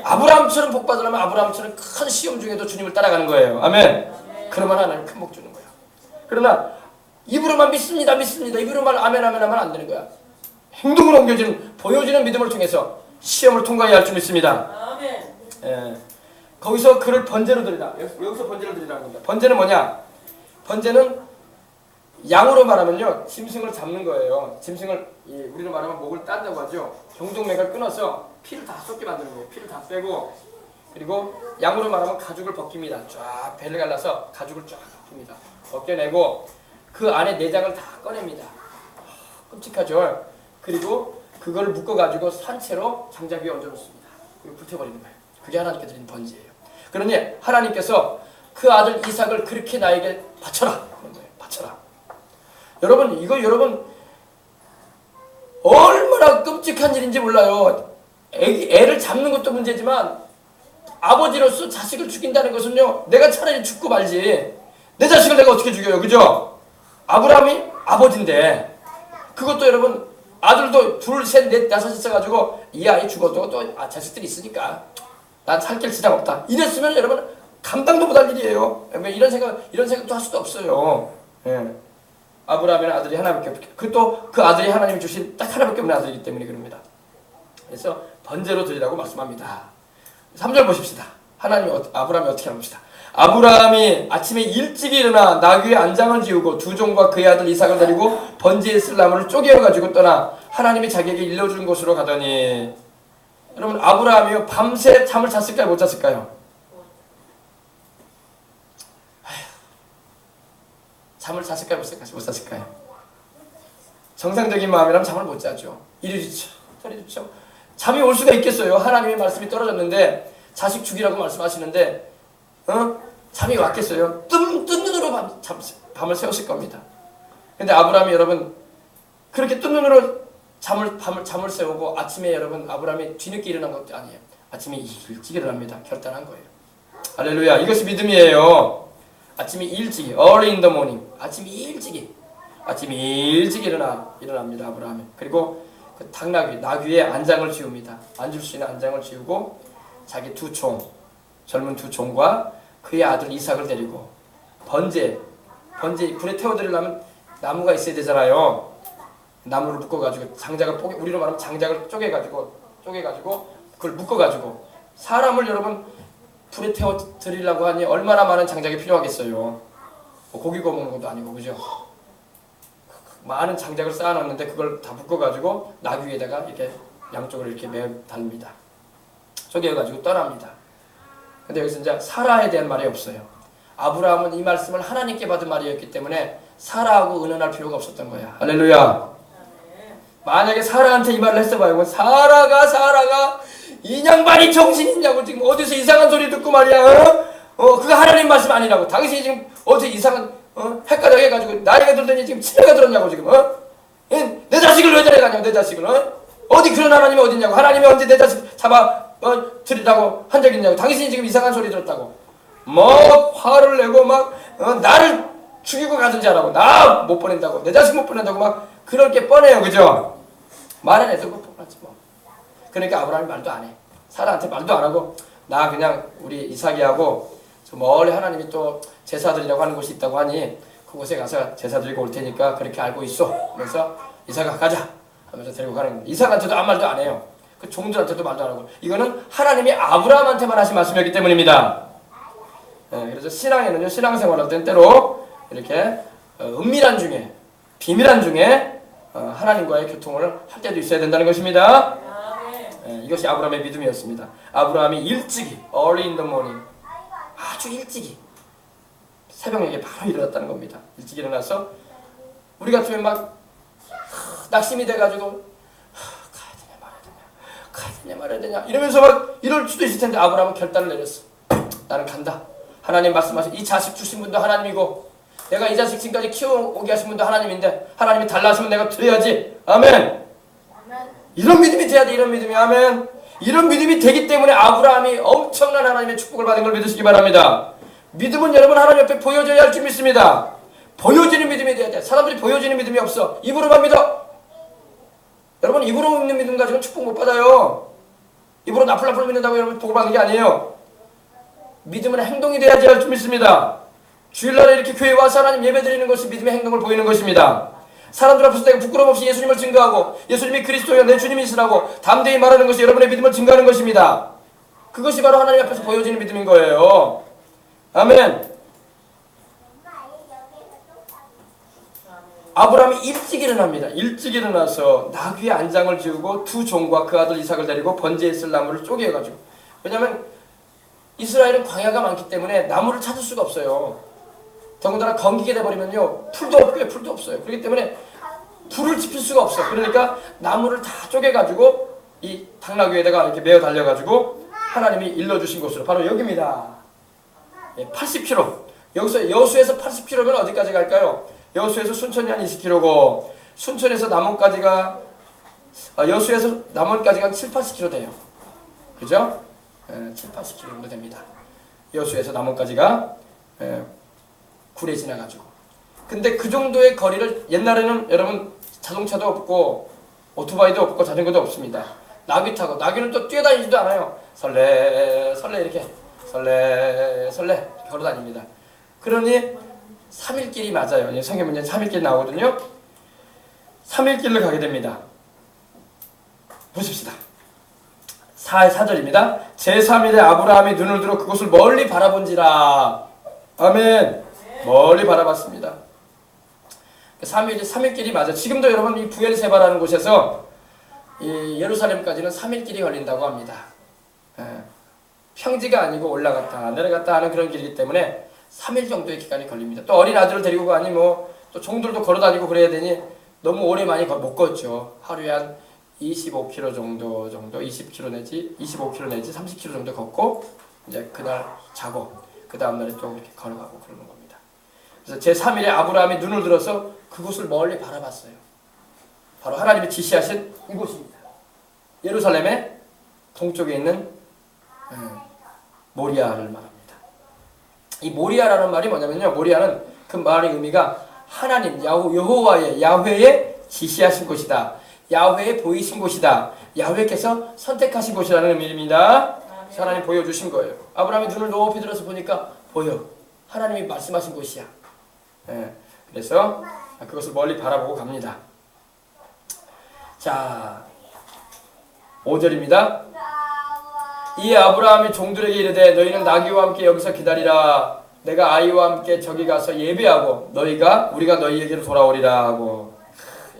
아브라함처럼 복 받으려면 아브라함처럼 큰 시험 중에도 주님을 따라가는 거예요. 아멘. 그러면 하나님 큰 복 주는 거야. 그러나 입으로만 믿습니다. 입으로만 아멘 하면 안 되는 거야. 행동으로 옮겨지는 보여지는 믿음을 통해서 시험을 통과해야 할 줄 믿습니다. 아멘. 예. 거기서 그를 번제로 드리라. 여기서 번제를 드리라는 겁니다. 번제는 뭐냐? 번제는 양으로 말하면요 짐승을 잡는 거예요. 짐승을 우리로 말하면 목을 딴다고 하죠. 경동맥을 끊어서 피를 다 쏟게 만드는 거예요. 피를 다 빼고, 그리고 양으로 말하면 가죽을 벗깁니다. 쫙 배를 갈라서 가죽을 쫙 벗깁니다. 벗겨내고 그 안에 내장을 다 꺼냅니다. 끔찍하죠. 그리고 그거를 묶어가지고 산채로 장작 위에 얹어놓습니다. 그리고 불태워버리는 거예요. 그게 하나님께 드린 번제예요. 그러니 하나님께서 그 아들 이삭을 그렇게 나에게 바쳐라 그런 거예요. 바쳐라. 여러분 이거 여러분 얼마나 끔찍한 일인지 몰라요. 애를 잡는 것도 문제지만 아버지로서 자식을 죽인다는 것은요, 내가 차라리 죽고 말지 내 자식을 내가 어떻게 죽여요, 그죠? 아브라함이 아버지인데 그것도 여러분 아들도 둘, 셋, 넷, 다섯 있어가지고 이 아이 죽어도 또 자식들이 있으니까 난 살길 지장 없다 이랬으면 여러분 감당도 못할 일이에요. 이런 생각도 할 수도 없어요. 예. 아브라함의 아들이 하나밖에 없기, 그것도 그 아들이 하나님이 주신 딱 하나밖에 없는 아들이기 때문에 그럽니다. 그래서 번제로 드리라고 말씀합니다. 3절 보십시다. 아브라함이 어떻게 합시다. 아브라함이 아침에 일찍 일어나 나귀의 안장을 지우고 두 종과 그의 아들 이삭을 데리고 번제에 쓸 나무를 쪼개어가지고 떠나 하나님이 자기에게 일러준 곳으로 가더니, 여러분 아브라함이요 밤새 잠을 잤을까요, 못 잤을까요? 잠을 잤을까요, 못 잤을까요? 정상적인 마음이라면 잠을 못 자죠. 이리 좋죠, 저리 좋죠. 잠이 올 수가 있겠어요. 하나님의 말씀이 떨어졌는데 자식 죽이라고 말씀하시는데 잠이 왔겠어요? 뜬 눈으로 밤을 새웠을 겁니다. 근데 아브라함이 여러분 그렇게 뜬 눈으로 잠을 새우고 아침에 여러분 아브라함이 뒤늦게 일어난 것도 아니에요. 아침에 일찍 일어납니다. 결단한 거예요. 할렐루야. 이것이 믿음이에요. 아침에 일찍이 early in the morning, 아침에 일찍이 일어납니다. 아브라함이. 그리고 그 나귀의 안장을 지웁니다. 앉을 수 있는 안장을 지우고 자기 젊은 두 총과 그의 아들 이삭을 데리고 번제 불에 태워드리려면 나무가 있어야 되잖아요. 나무를 묶어가지고 우리로 말하면 장작을 쪼개가지고 그걸 묶어가지고, 사람을 여러분 불에 태워드리려고 하니 얼마나 많은 장작이 필요하겠어요. 뭐 고기 구워 먹는 것도 아니고, 그죠? 많은 장작을 쌓아놨는데 그걸 다 묶어가지고 나귀 위에다가 이렇게 양쪽으로 이렇게 달립니다. 쪼개가지고 떠납니다. 근데 여기서 이제 사라에 대한 말이 없어요. 아브라함은 이 말씀을 하나님께 받은 말이었기 때문에 사라하고 의논할 필요가 없었던 거야. 할렐루야. 만약에 사라한테 이 말을 했어봐요. 사라가 이 양반이 정신이 있냐고, 지금 어디서 이상한 소리 듣고 말이야. 그거 하나님 말씀 아니라고. 당신이 지금 어디서 이상한 헷갈려 해가지고 나이가 들더니 지금 치매가 들었냐고 지금. 내 자식을 왜 데려가냐고, 내 자식을. 어디 그런 하나님이 어딨냐고. 하나님이 언제 내 자식 잡아 드리라고 한 적 있냐고. 당신이 지금 이상한 소리 들었다고 뭐 화를 내고 막 나를 죽이고 가든지 하라고, 나 못 보낸다고, 내 자식 못 보낸다고 막 그렇게 뻔해요, 그죠? 말은 해도 뻔하지 뭐. 그러니까 아브라함이 말도 안 해. 사라한테 말도 안 하고 나 그냥 우리 이삭이하고 저 멀리 하나님이 또 제사드리라고 하는 곳이 있다고 하니 그곳에 가서 제사드리고 올 테니까 그렇게 알고 있어. 그래서 이삭아 가자 하면서 데리고 가는 겁니다. 이삭한테도 아무 말도 안 해요. 그 종들한테도 말도 안 하고. 이거는 하나님이 아브라함한테만 하신 말씀이었기 때문입니다. 그래서 신앙생활할 때는 때로 이렇게 은밀한 중에, 비밀한 중에 하나님과의 교통을 할 때도 있어야 된다는 것입니다. 이것이 아브라함의 믿음이었습니다. 아브라함이 일찍이 early in the morning, 아주 일찍이 새벽녘에 바로 일어났다는 겁니다. 일찍 일어나서 우리 같으면 막 낙심이 돼가지고 가야 되냐 말아야 되냐 이러면서 막 이럴 수도 있을 텐데 아브라함은 결단을 내렸어. 나는 간다. 하나님 말씀하신 이 자식 주신 분도 하나님이고 내가 이 자식 지금까지 키워오게 하신 분도 하나님인데 하나님이 달라 하시면 내가 드려야지. 아멘. 이런 믿음이 돼야 돼. 이런 믿음이. 아멘. 이런 믿음이 되기 때문에 아브라함이 엄청난 하나님의 축복을 받은 걸 믿으시기 바랍니다. 믿음은 여러분 하나님 옆에 보여져야 할 줄 믿습니다. 보여지는 믿음이 돼야 돼. 사람들이 보여지는 믿음이 없어. 입으로만 믿어. 여러분 입으로 믿는 믿음 가지고는 축복 못 받아요. 입으로 나풀나풀 믿는다고 여러분 복을 받는 게 아니에요. 믿음은 행동이 돼야지 할 줄 믿습니다. 주일날에 이렇게 교회 와서 하나님 예배 드리는 것이 믿음의 행동을 보이는 것입니다. 사람들 앞에서 내가 부끄럼 없이 예수님을 증거하고 예수님이 그리스도여 내 주님이시라고 담대히 말하는 것이 여러분의 믿음을 증거하는 것입니다. 그것이 바로 하나님 앞에서 보여지는 믿음인 거예요. 아멘. 아브라함이 일찍 일어납니다. 일찍 일어나서 나귀의 안장을 지우고 두 종과 그 아들 이삭을 데리고 번제에 쓸 나무를 쪼개가지고, 왜냐하면 이스라엘은 광야가 많기 때문에 나무를 찾을 수가 없어요. 더군다나 건기게 돼버리면요 풀도 없고요, 풀도 없어요. 그렇기 때문에 불을 지필 수가 없어. 그러니까 나무를 다 쪼개가지고 이 당나귀에다가 이렇게 메어 달려가지고 하나님이 일러주신 곳으로 바로 여기입니다. 80km. 여기서 여수에서 80km면 어디까지 갈까요? 여수에서 순천이 한 20km고, 순천에서 남원까지가 여수에서 남원까지가 한 7, 80km 돼요. 그죠? 7, 80km 정도 됩니다. 여수에서 남원까지가 굴에 지나가지고. 근데 그 정도의 거리를, 옛날에는 여러분 자동차도 없고 오토바이도 없고 자전거도 없습니다. 나귀 타고, 나귀는 또 뛰어다니지도 않아요. 설레 설레 이렇게 설레 설레 걸어 다닙니다. 그러니 3일길이 맞아요. 성경 문제는 3일길 나오거든요. 3일길을 가게 됩니다. 보십시다. 4절입니다. 제3일에 아브라함이 눈을 들어 그곳을 멀리 바라본지라. 아멘. 멀리 바라봤습니다. 3일길이 맞아요. 지금도 여러분 이 부엘세바라는 곳에서 이 예루살렘까지는 3일길이 걸린다고 합니다. 평지가 아니고 올라갔다 내려갔다 하는 그런 길이기 때문에 3일 정도의 기간이 걸립니다. 또 어린 아들을 데리고 가니 또 종들도 걸어다니고 그래야 되니 너무 오래 많이 못 걷죠. 하루에 한 25km 정도 20km 내지 25km 내지 30km 정도 걷고 이제 그날 자고 그 다음날에 또 이렇게 걸어가고 그러는 겁니다. 그래서 제3일에 아브라함이 눈을 들어서 그곳을 멀리 바라봤어요. 바로 하나님이 지시하신 이곳입니다. 예루살렘의 동쪽에 있는 모리아를 말합니다. 이 모리아라는 말이 뭐냐면요, 모리아는 그 말의 의미가 하나님 여호와의 야훼의 지시하신 곳이다, 야훼의 보이신 곳이다, 야훼께서 선택하신 곳이라는 의미입니다. 하나님 보여주신 거예요. 아브라함이 눈을 높이 들어서 보니까 보여, 하나님이 말씀하신 곳이야. 그래서 그것을 멀리 바라보고 갑니다. 자, 5절입니다. 이에 아브라함이 종들에게 이르되 너희는 나귀와 함께 여기서 기다리라. 내가 아이와 함께 저기 가서 예배하고 우리가 너희에게로 돌아오리라 하고.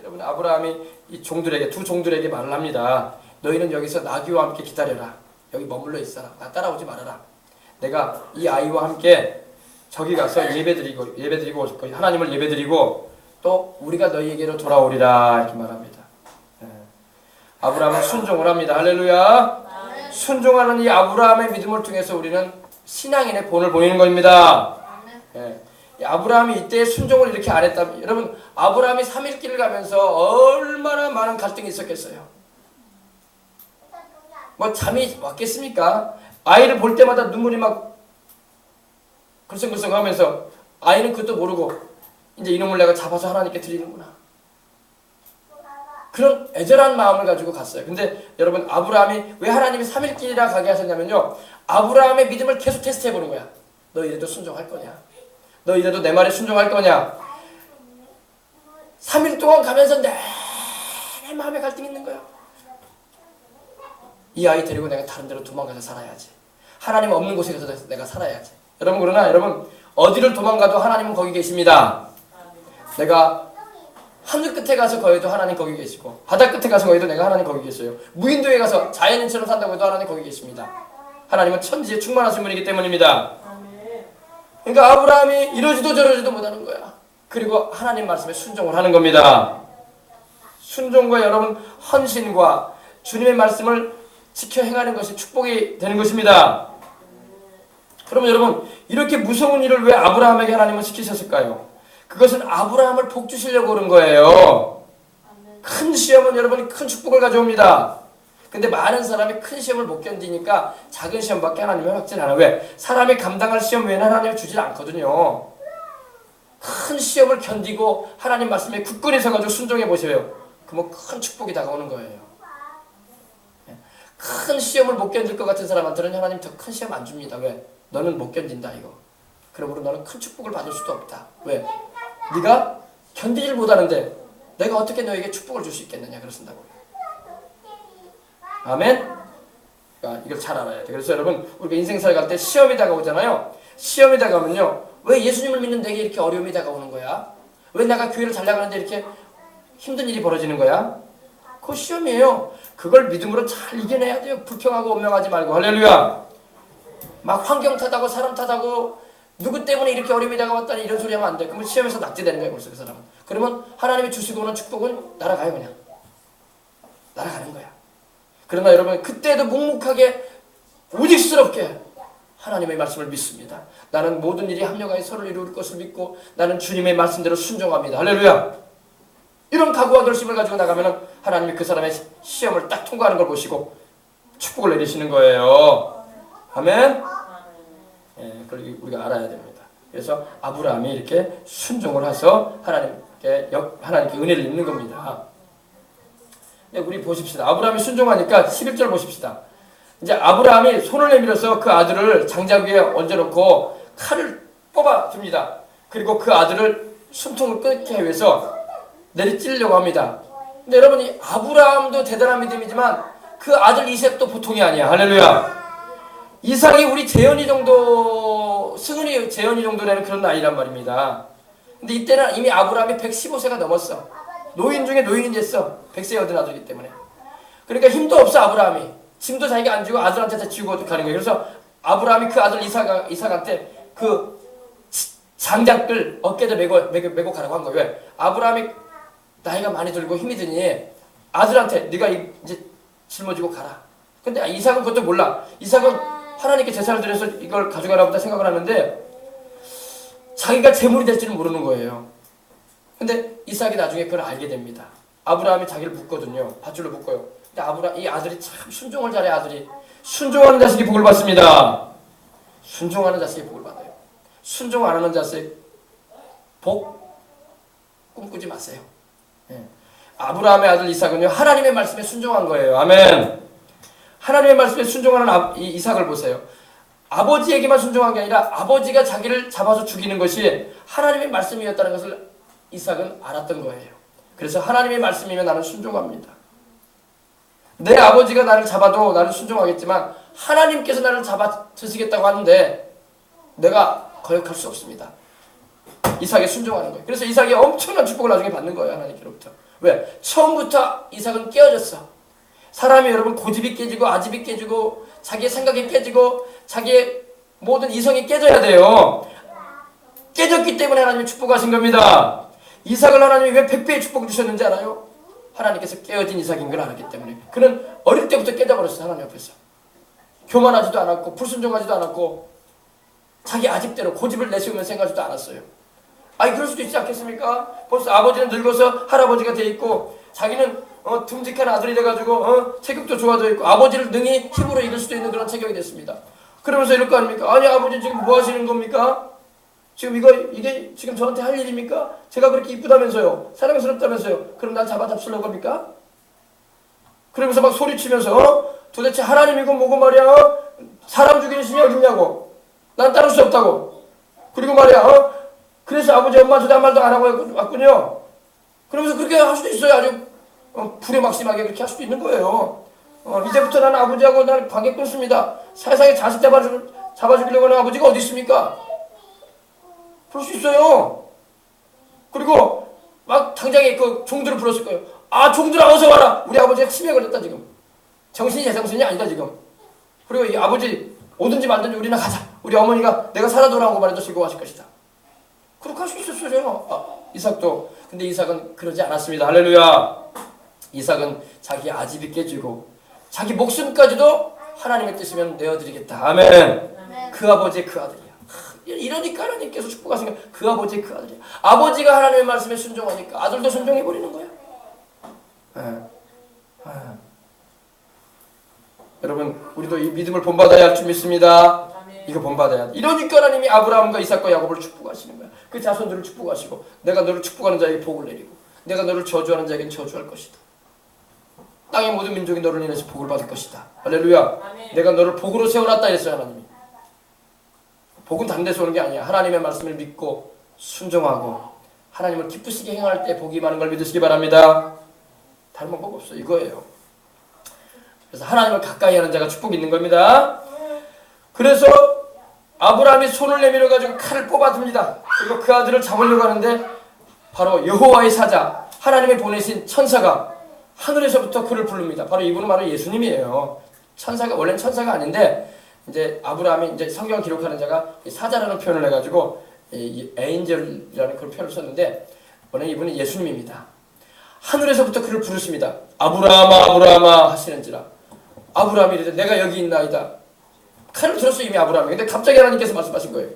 여러분, 아브라함이 이 종들에게, 두 종들에게 말을 합니다. 너희는 여기서 나귀와 함께 기다려라. 여기 머물러 있어라. 나 따라오지 말아라. 내가 이 아이와 함께 저기 가서 예배드리고 하나님을 예배드리고 또 우리가 너희에게로 돌아오리라 이렇게 말합니다. 아브라함은 순종을 합니다. 할렐루야. 순종하는 이 아브라함의 믿음을 통해서 우리는 신앙인의 본을 보이는 겁니다. 아브라함이 이때 순종을 이렇게 안 했다면, 여러분 아브라함이 3일길을 가면서 얼마나 많은 갈등이 있었겠어요. 잠이 왔겠습니까? 아이를 볼 때마다 눈물이 막 글썽글썽 하면서 아이는 그것도 모르고 이제 이놈을 내가 잡아서 하나님께 드리는구나, 그런 애절한 마음을 가지고 갔어요. 근데 여러분, 아브라함이 왜 하나님이 3일길이라 가게 하셨냐면요, 아브라함의 믿음을 계속 테스트해 보는 거야. 너 이래도 순종할 거냐? 너 이래도 내 말에 순종할 거냐? 3일 동안 가면서 내 마음에 갈등이 있는 거야. 이 아이 데리고 내가 다른 데로 도망가서 살아야지. 하나님 없는 곳에 가서 내가 살아야지. 여러분, 그러나 여러분, 어디를 도망가도 하나님은 거기 계십니다. 내가 하늘 끝에 가서 거기도 하나님 거기 계시고, 바다 끝에 가서 거기도 내가 하나님 거기 계셔요. 무인도에 가서 자연인처럼 산다고 해도 하나님 거기 계십니다. 하나님은 천지에 충만하신 분이기 때문입니다. 그러니까 아브라함이 이러지도 저러지도 못하는 거야. 그리고 하나님 말씀에 순종을 하는 겁니다. 순종과 여러분 헌신과 주님의 말씀을 지켜 행하는 것이 축복이 되는 것입니다. 그러면 여러분, 이렇게 무서운 일을 왜 아브라함에게 하나님은 시키셨을까요? 그것은 아브라함을 복 주시려고 그런 거예요. 큰 시험은 여러분이 큰 축복을 가져옵니다. 근데 많은 사람이 큰 시험을 못 견디니까 작은 시험밖에 하나님이 확진 않아. 왜? 사람이 감당할 시험 외에는 하나님이 주질 않거든요. 큰 시험을 견디고 하나님 말씀에 굳건히 서가지고 순종해 보세요. 그러면 큰 축복이 다가오는 거예요. 큰 시험을 못 견딜 것 같은 사람한테는 하나님 더 큰 시험 안 줍니다. 왜? 너는 못 견딘다 이거. 그러므로 너는 큰 축복을 받을 수도 없다. 왜? 네가 견디질 못하는데 내가 어떻게 너에게 축복을 줄 수 있겠느냐 그러신다고요. 아멘? 그러니까 이걸 잘 알아야 돼. 그래서 여러분, 우리가 인생 살아갈 때 시험이 다가오잖아요. 시험이 다가오면요, 왜 예수님을 믿는 내게 이렇게 어려움이 다가오는 거야? 왜 내가 교회를 잘 나가는데 이렇게 힘든 일이 벌어지는 거야? 그거 시험이에요. 그걸 믿음으로 잘 이겨내야 돼요. 불평하고 원망하지 말고. 할렐루야. 막 환경 탓하고 사람 탓하고 누구 때문에 이렇게 어려움이 다가왔다니 이런 소리 하면 안 돼. 그러면 시험에서 낙제되는 거예요. 벌써 그 사람은. 그러면 하나님이 주시고 오는 축복은 날아가요. 그냥 날아가는 거야. 그러나 여러분 그때도 묵묵하게 우직스럽게 하나님의 말씀을 믿습니다. 나는 모든 일이 합력하여 서로를 이룰 것을 믿고 나는 주님의 말씀대로 순종합니다. 할렐루야. 이런 각오와 결심을 가지고 나가면 하나님이 그 사람의 시험을 딱 통과하는 걸 보시고 축복을 내리시는 거예요. 아멘. 그걸 우리가 알아야 됩니다. 그래서 아브라함이 이렇게 순종을 해서 하나님께 은혜를 입는 겁니다. 우리 보십시다. 아브라함이 순종하니까 11절 보십시다. 이제 아브라함이 손을 내밀어서 그 아들을 장작 위에 얹어놓고 칼을 뽑아줍니다. 그리고 그 아들을 숨통을 끊게 위해서 내리찌려고 합니다. 근데 여러분 이 아브라함도 대단한 믿음이지만 그 아들 이삭도 보통이 아니야. 할렐루야. 이삭이 우리 재현이 정도, 승은이 재현이 정도 되는 그런 나이란 말입니다. 근데 이때는 이미 아브라함이 115세가 넘었어. 노인 중에 노인이 됐어. 100세 얻은 아들이기 때문에. 그러니까 힘도 없어 아브라함이. 짐도 자기가 안 지고 아들한테 다 지우고 가는 거예요. 그래서 아브라함이 그 아들 이삭한테 그 장작들 어깨에 메고 가라고 한 거예요. 왜? 아브라함이 나이가 많이 들고 힘이 드니 아들한테 네가 이제 짊어지고 가라. 근데 이삭은 그것도 몰라. 이삭은 하나님께 제사를 드려서 이걸 가져가라 보다 생각을 하는데 자기가 제물이 될 줄은 모르는 거예요. 근데 이삭이 나중에 그걸 알게 됩니다. 아브라함이 자기를 묶거든요. 밧줄로 묶어요. 근데 이 아들이 참 순종을 잘해. 아들이 순종하는 자식이 복을 받습니다. 순종하는 자식이 복을 받아요. 순종 안 하는 자식 복 꿈꾸지 마세요. 아브라함의 아들 이삭은요 하나님의 말씀에 순종한 거예요. 아멘. 하나님의 말씀에 순종하는 이 이삭을 보세요. 아버지에게만 순종한 게 아니라 아버지가 자기를 잡아서 죽이는 것이 하나님의 말씀이었다는 것을 이삭은 알았던 거예요. 그래서 하나님의 말씀이면 나는 순종합니다. 내 아버지가 나를 잡아도 나는 순종하겠지만 하나님께서 나를 잡아 드시겠다고 하는데 내가 거역할 수 없습니다. 이삭에 순종하는 거예요. 그래서 이삭이 엄청난 축복을 나중에 받는 거예요. 하나님께로부터. 왜? 처음부터 이삭은 깨어졌어. 사람이 여러분 고집이 깨지고 아집이 깨지고 자기의 생각이 깨지고 자기의 모든 이성이 깨져야 돼요. 깨졌기 때문에 하나님이 축복하신 겁니다. 이삭을 하나님이 왜 100배의 축복을 주셨는지 알아요? 하나님께서 깨어진 이삭인 걸 알았기 때문에. 그는 어릴 때부터 깨져버렸어요. 하나님 앞에서. 교만하지도 않았고 불순종하지도 않았고 자기 아집대로 고집을 내세우면 생각하지도 않았어요. 아니 그럴 수도 있지 않겠습니까? 벌써 아버지는 늙어서 할아버지가 돼 있고 자기는 듬직한 아들이 돼가지고 체격도 좋아져 있고 아버지를 능히 힘으로 이길 수도 있는 그런 체격이 됐습니다. 그러면서 이럴 거 아닙니까? 아니 아버지 지금 뭐 하시는 겁니까? 지금 이게 지금 저한테 할 일입니까? 제가 그렇게 이쁘다면서요. 사랑스럽다면서요. 그럼 난 잡아잡수려고 합니까? 그러면서 막 소리치면서 도대체 하나님이고 뭐고 말이야. 사람 죽이는 신이 어딨냐고. 난 따를 수 없다고. 그리고 말이야. 그래서 아버지 엄마한테 아무 말도 안 하고 왔군요. 그러면서 그렇게 할 수도 있어요. 아주 불효막심하게 그렇게 할 수도 있는 거예요. 이제부터 나는 아버지하고 나는 관계 끊습니다. 세상에 자식 잡아주려고 하는 아버지가 어디 있습니까? 그럴 수 있어요. 그리고 막 당장에 그 종들을 불렀을 거예요. 아 종들아 어서 와라. 우리 아버지가 치매에 걸렸다 지금. 정신이 제정신이 아니다 지금. 그리고 이 아버지 오든지 말든지 우리나 가자. 우리 어머니가 내가 살아 돌아온 거 말해도 즐거워하실 것이다. 그렇게 할 수 있었어요. 이삭도. 근데 이삭은 그러지 않았습니다. 할렐루야. 이삭은 자기 아집이 깨지고 자기 목숨까지도 하나님의 뜻이면 내어드리겠다. 아멘. 그 아버지의 그 아들이야. 이러니까 하나님께서 축복하신 거야. 그 아버지의 그 아들이야. 아버지가 하나님의 말씀에 순종하니까 아들도 순종해버리는 거야. 여러분 우리도 이 믿음을 본받아야 할 줄 믿습니다. 이거 본받아야 돼. 이러니까 하나님이 아브라함과 이삭과 야곱을 축복하시는 거야. 그 자손들을 축복하시고 내가 너를 축복하는 자에게 복을 내리고 내가 너를 저주하는 자에게는 저주할 것이다. 땅의 모든 민족이 너를 인해서 복을 받을 것이다. 할렐루야. 아멘. 내가 너를 복으로 세워놨다 했어요. 하나님이. 복은 다른 데서 오는 게 아니야. 하나님의 말씀을 믿고 순종하고 하나님을 기쁘시게 행할 때 복이 많은 걸 믿으시기 바랍니다. 다른 방법 없어. 이거예요. 그래서 하나님을 가까이 하는 자가 축복이 있는 겁니다. 그래서 아브라함이 손을 내밀어 가지고 칼을 뽑아듭니다. 그리고 그 아들을 잡으려고 하는데 바로 여호와의 사자, 하나님이 보내신 천사가 하늘에서부터 그를 부릅니다. 바로 이분은 바로 예수님이에요. 천사가, 원래는 천사가 아닌데 이제 아브라함이 이제 성경을 기록하는 자가 사자라는 표현을 해가지고 에인젤이라는 그런 표현을 썼는데 원래 이분은 예수님입니다. 하늘에서부터 그를 부르십니다. 아브라함아 아브라함아 하시는지라. 아브라함이 이르되 내가 여기 있나이다. 칼을 들었어요 이미 아브라함이. 근데 갑자기 하나님께서 말씀하신 거예요.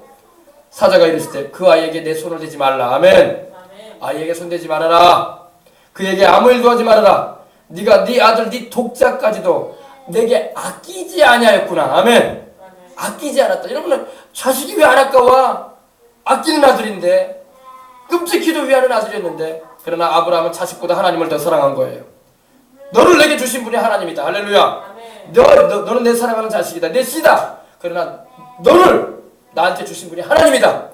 사자가 이르실 때 그 아이에게 내 손을 대지 말라. 아멘. 아이에게 손대지 말아라. 그에게 아무 일도 하지 말아라. 네가 네 아들 네 독자까지도 내게 아끼지 아니하였구나. 아멘. 아끼지 않았다. 여러분은 자식이 왜 안 아까워? 아끼는 아들인데, 끔찍히도 위하는 아들이었는데, 그러나 아브라함은 자식보다 하나님을 더 사랑한 거예요. 너를 내게 주신 분이 하나님이다. 할렐루야. 너는 내 사랑하는 자식이다. 내 씨다. 그러나 너를 나한테 주신 분이 하나님이다.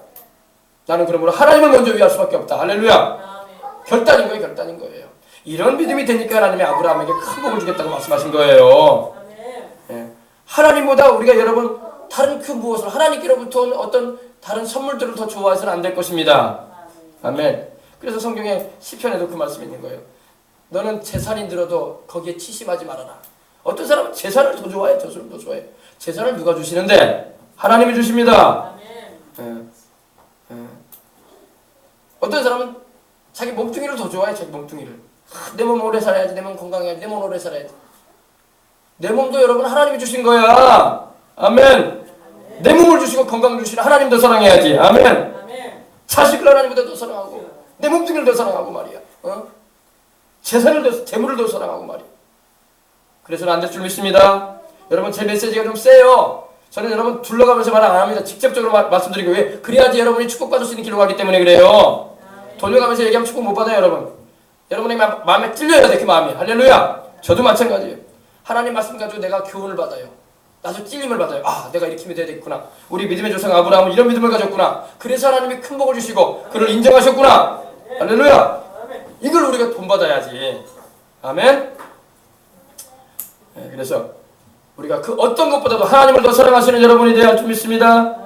나는 그러므로 하나님을 먼저 위할 수밖에 없다. 할렐루야. 결단인 거예요. 결단인 거예요. 이런 믿음이 되니까 하나님이 아브라함에게 큰 복을 주겠다고 말씀하신 거예요. 예. 하나님보다 우리가 여러분 다른 그 무엇을 하나님께로부터 온 어떤 다른 선물들을 더 좋아해서는 안 될 것입니다. 아멘. 그래서 성경에 시편에도 그 말씀이 있는 거예요. 너는 재산이 들어도 거기에 치심하지 말아라. 어떤 사람은 재산을 더 좋아해. 저술을 더 좋아해. 재산을 누가 주시는데? 하나님이 주십니다. 어떤 사람은 자기 몸뚱이를 더 좋아해. 자기 몸뚱이를. 내 몸 오래 살아야지. 내 몸 건강해야지. 내 몸 오래 살아야지. 내 몸도 여러분 하나님이 주신 거야. 아멘. 내 몸을 주시고 건강을 주시는 하나님 더 사랑해야지. 아멘. 자식을 하나님보다 더 사랑하고 내 몸뚱이를 더 사랑하고 말이야. 재물을 더 사랑하고 말이야. 그래서는 안 될 줄 믿습니다. 여러분 제 메시지가 좀 세요. 저는 여러분 둘러가면서 말 안 합니다. 직접적으로 말씀드리고 왜? 그래야지 여러분이 축복받을 수 있는 길로 가기 때문에 그래요. 돌려가면서 얘기하면 축복 못 받아요 여러분. 여러분의 마음에 찔려야 돼 그 마음이. 할렐루야. 저도 마찬가지예요. 하나님 말씀 가지고 내가 교훈을 받아요. 나도 찔림을 받아요. 아 내가 이렇게 믿어야 되겠구나. 우리 믿음의 조상 아브라함은 이런 믿음을 가졌구나. 그래서 하나님이 큰 복을 주시고 그를 인정하셨구나. 할렐루야. 이걸 우리가 본받아야지. 아멘. 네, 그래서 우리가 그 어떤 것보다도 하나님을 더 사랑하시는 여러분이 되어야 할 줄 믿습니다.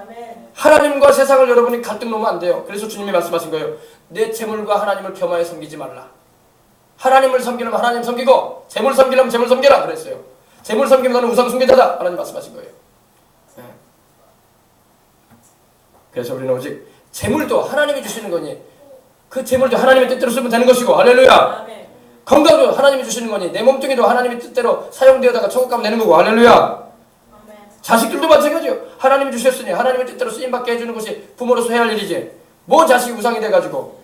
하나님과 세상을 여러분이 갈등 놓으면 안 돼요. 그래서 주님이 말씀하신 거예요. 내 재물과 하나님을 겸하여 섬기지 말라. 하나님을 섬기려면 하나님 섬기고 재물 섬기려면 재물 섬겨라 그랬어요. 재물 섬기면 너는 우상 숭배자다. 하나님 말씀하신 거예요. 네. 그래서 우리는 오직 재물도 하나님이 주시는 거니 그 재물도 하나님의 뜻대로 쓰면 되는 것이고 할렐루야. 건강도 하나님이 주시는 거니 내 몸뚱이도 하나님의 뜻대로 사용되어다가 천국 가면 되는 거고 할렐루야. 자식들도 마찬가지예요. 하나님이 주셨으니 하나님의 뜻대로 쓰임받게 해주는 것이 부모로서 해야 할 일이지. 뭐 자식이 우상이 돼가지고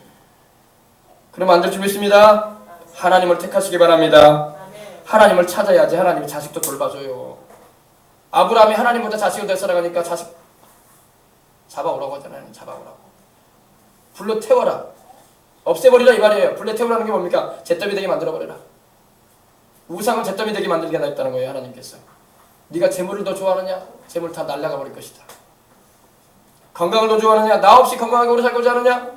그러면 안 될 줄 믿습니다. 하나님을 택하시기 바랍니다. 하나님을 찾아야지 하나님이 자식도 돌봐줘요. 아브라함이 하나님보다 자식을 더 사랑하니까 자식 잡아오라고 하잖아요. 잡아오라고. 불로 태워라. 없애버리라 이 말이에요. 불로 태우라는 게 뭡니까? 잿더미 되게 만들어버려라. 우상은 잿더미 되게 만들게 하겠다는 거예요. 하나님께서. 네가 재물을 더 좋아하느냐? 재물 다 날아가 버릴 것이다. 건강을 더 좋아하느냐? 나 없이 건강하게 오래 살고자 하느냐?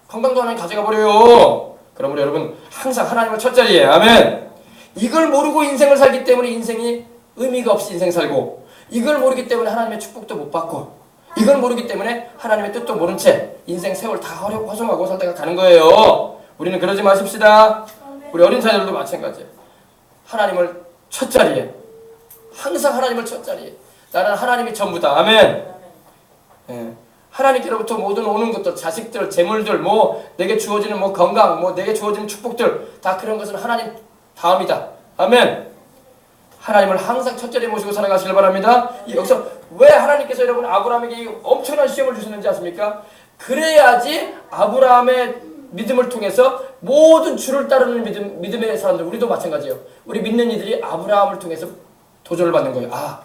건강도 하나님 가져가 버려요. 그러므로 여러분 항상 하나님을 첫 자리에 아멘. 이걸 모르고 인생을 살기 때문에 인생이 의미가 없이 인생 살고 이걸 모르기 때문에 하나님의 축복도 못 받고 이걸 모르기 때문에 하나님의 뜻도 모른 채 인생 세월 다 허송하고 살다가 가는 거예요. 우리는 그러지 마십시다. 우리 어린 자녀들도 마찬가지예요. 하나님을 첫 자리에 항상 하나님을 첫 자리에 나는 하나님이 전부다. 아멘. 예. 하나님께로부터 모든 오는 것들, 자식들, 재물들, 뭐 내게 주어지는 뭐 건강, 뭐 내게 주어지는 축복들 다 그런 것은 하나님 다음이다. 아멘. 하나님을 항상 첫 자리에 모시고 살아가시길 바랍니다. 여기서 왜 하나님께서 여러분 아브라함에게 엄청난 시험을 주셨는지 아십니까? 그래야지 아브라함의 믿음을 통해서 모든 주를 따르는 믿음의 사람들, 우리도 마찬가지예요. 우리 믿는 이들이 아브라함을 통해서 도전을 받는 거예요. 아,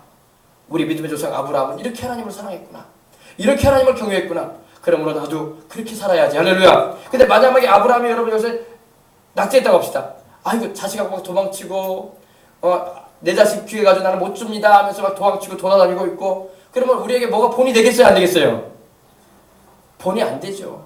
우리 믿음의 조상 아브라함은 이렇게 하나님을 사랑했구나. 이렇게 하나님을 경외했구나. 그러므로 나도 그렇게 살아야지. 할렐루야. 근데 만약에 아브라함이 여러분 여기서 낙제했다고 합시다. 아이고 자식하고 막 도망치고 내 자식 귀해 가지고 나는 못 줍니다 하면서 막 도망치고 돌아다니고 있고 그러면 우리에게 뭐가 본이 되겠어요? 안 되겠어요? 본이 안 되죠.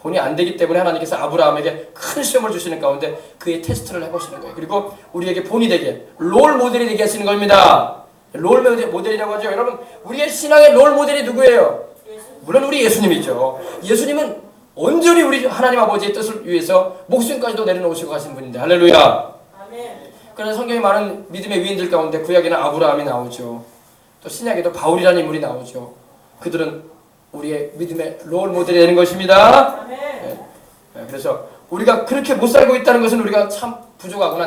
본이 안 되기 때문에 하나님께서 아브라함에게 큰 시험을 주시는 가운데 그의 테스트를 해보시는 거예요. 그리고 우리에게 본이 되게 롤 모델이 되게 하시는 겁니다. 롤 모델이라고 하죠. 여러분 우리의 신앙의 롤 모델이 누구예요? 물론 우리 예수님이죠. 예수님은 온전히 우리 하나님 아버지의 뜻을 위해서 목숨까지도 내려놓으시고 가신 분인데 할렐루야. 그러나 성경에 많은 믿음의 위인들 가운데 구약에는 아브라함이 나오죠. 또 신약에도 바울이라는 인물이 나오죠. 그들은 우리의 믿음의 롤 모델이 되는 것입니다. 그래서 우리가 그렇게 못 살고 있다는 것은 우리가 참 부족하구나.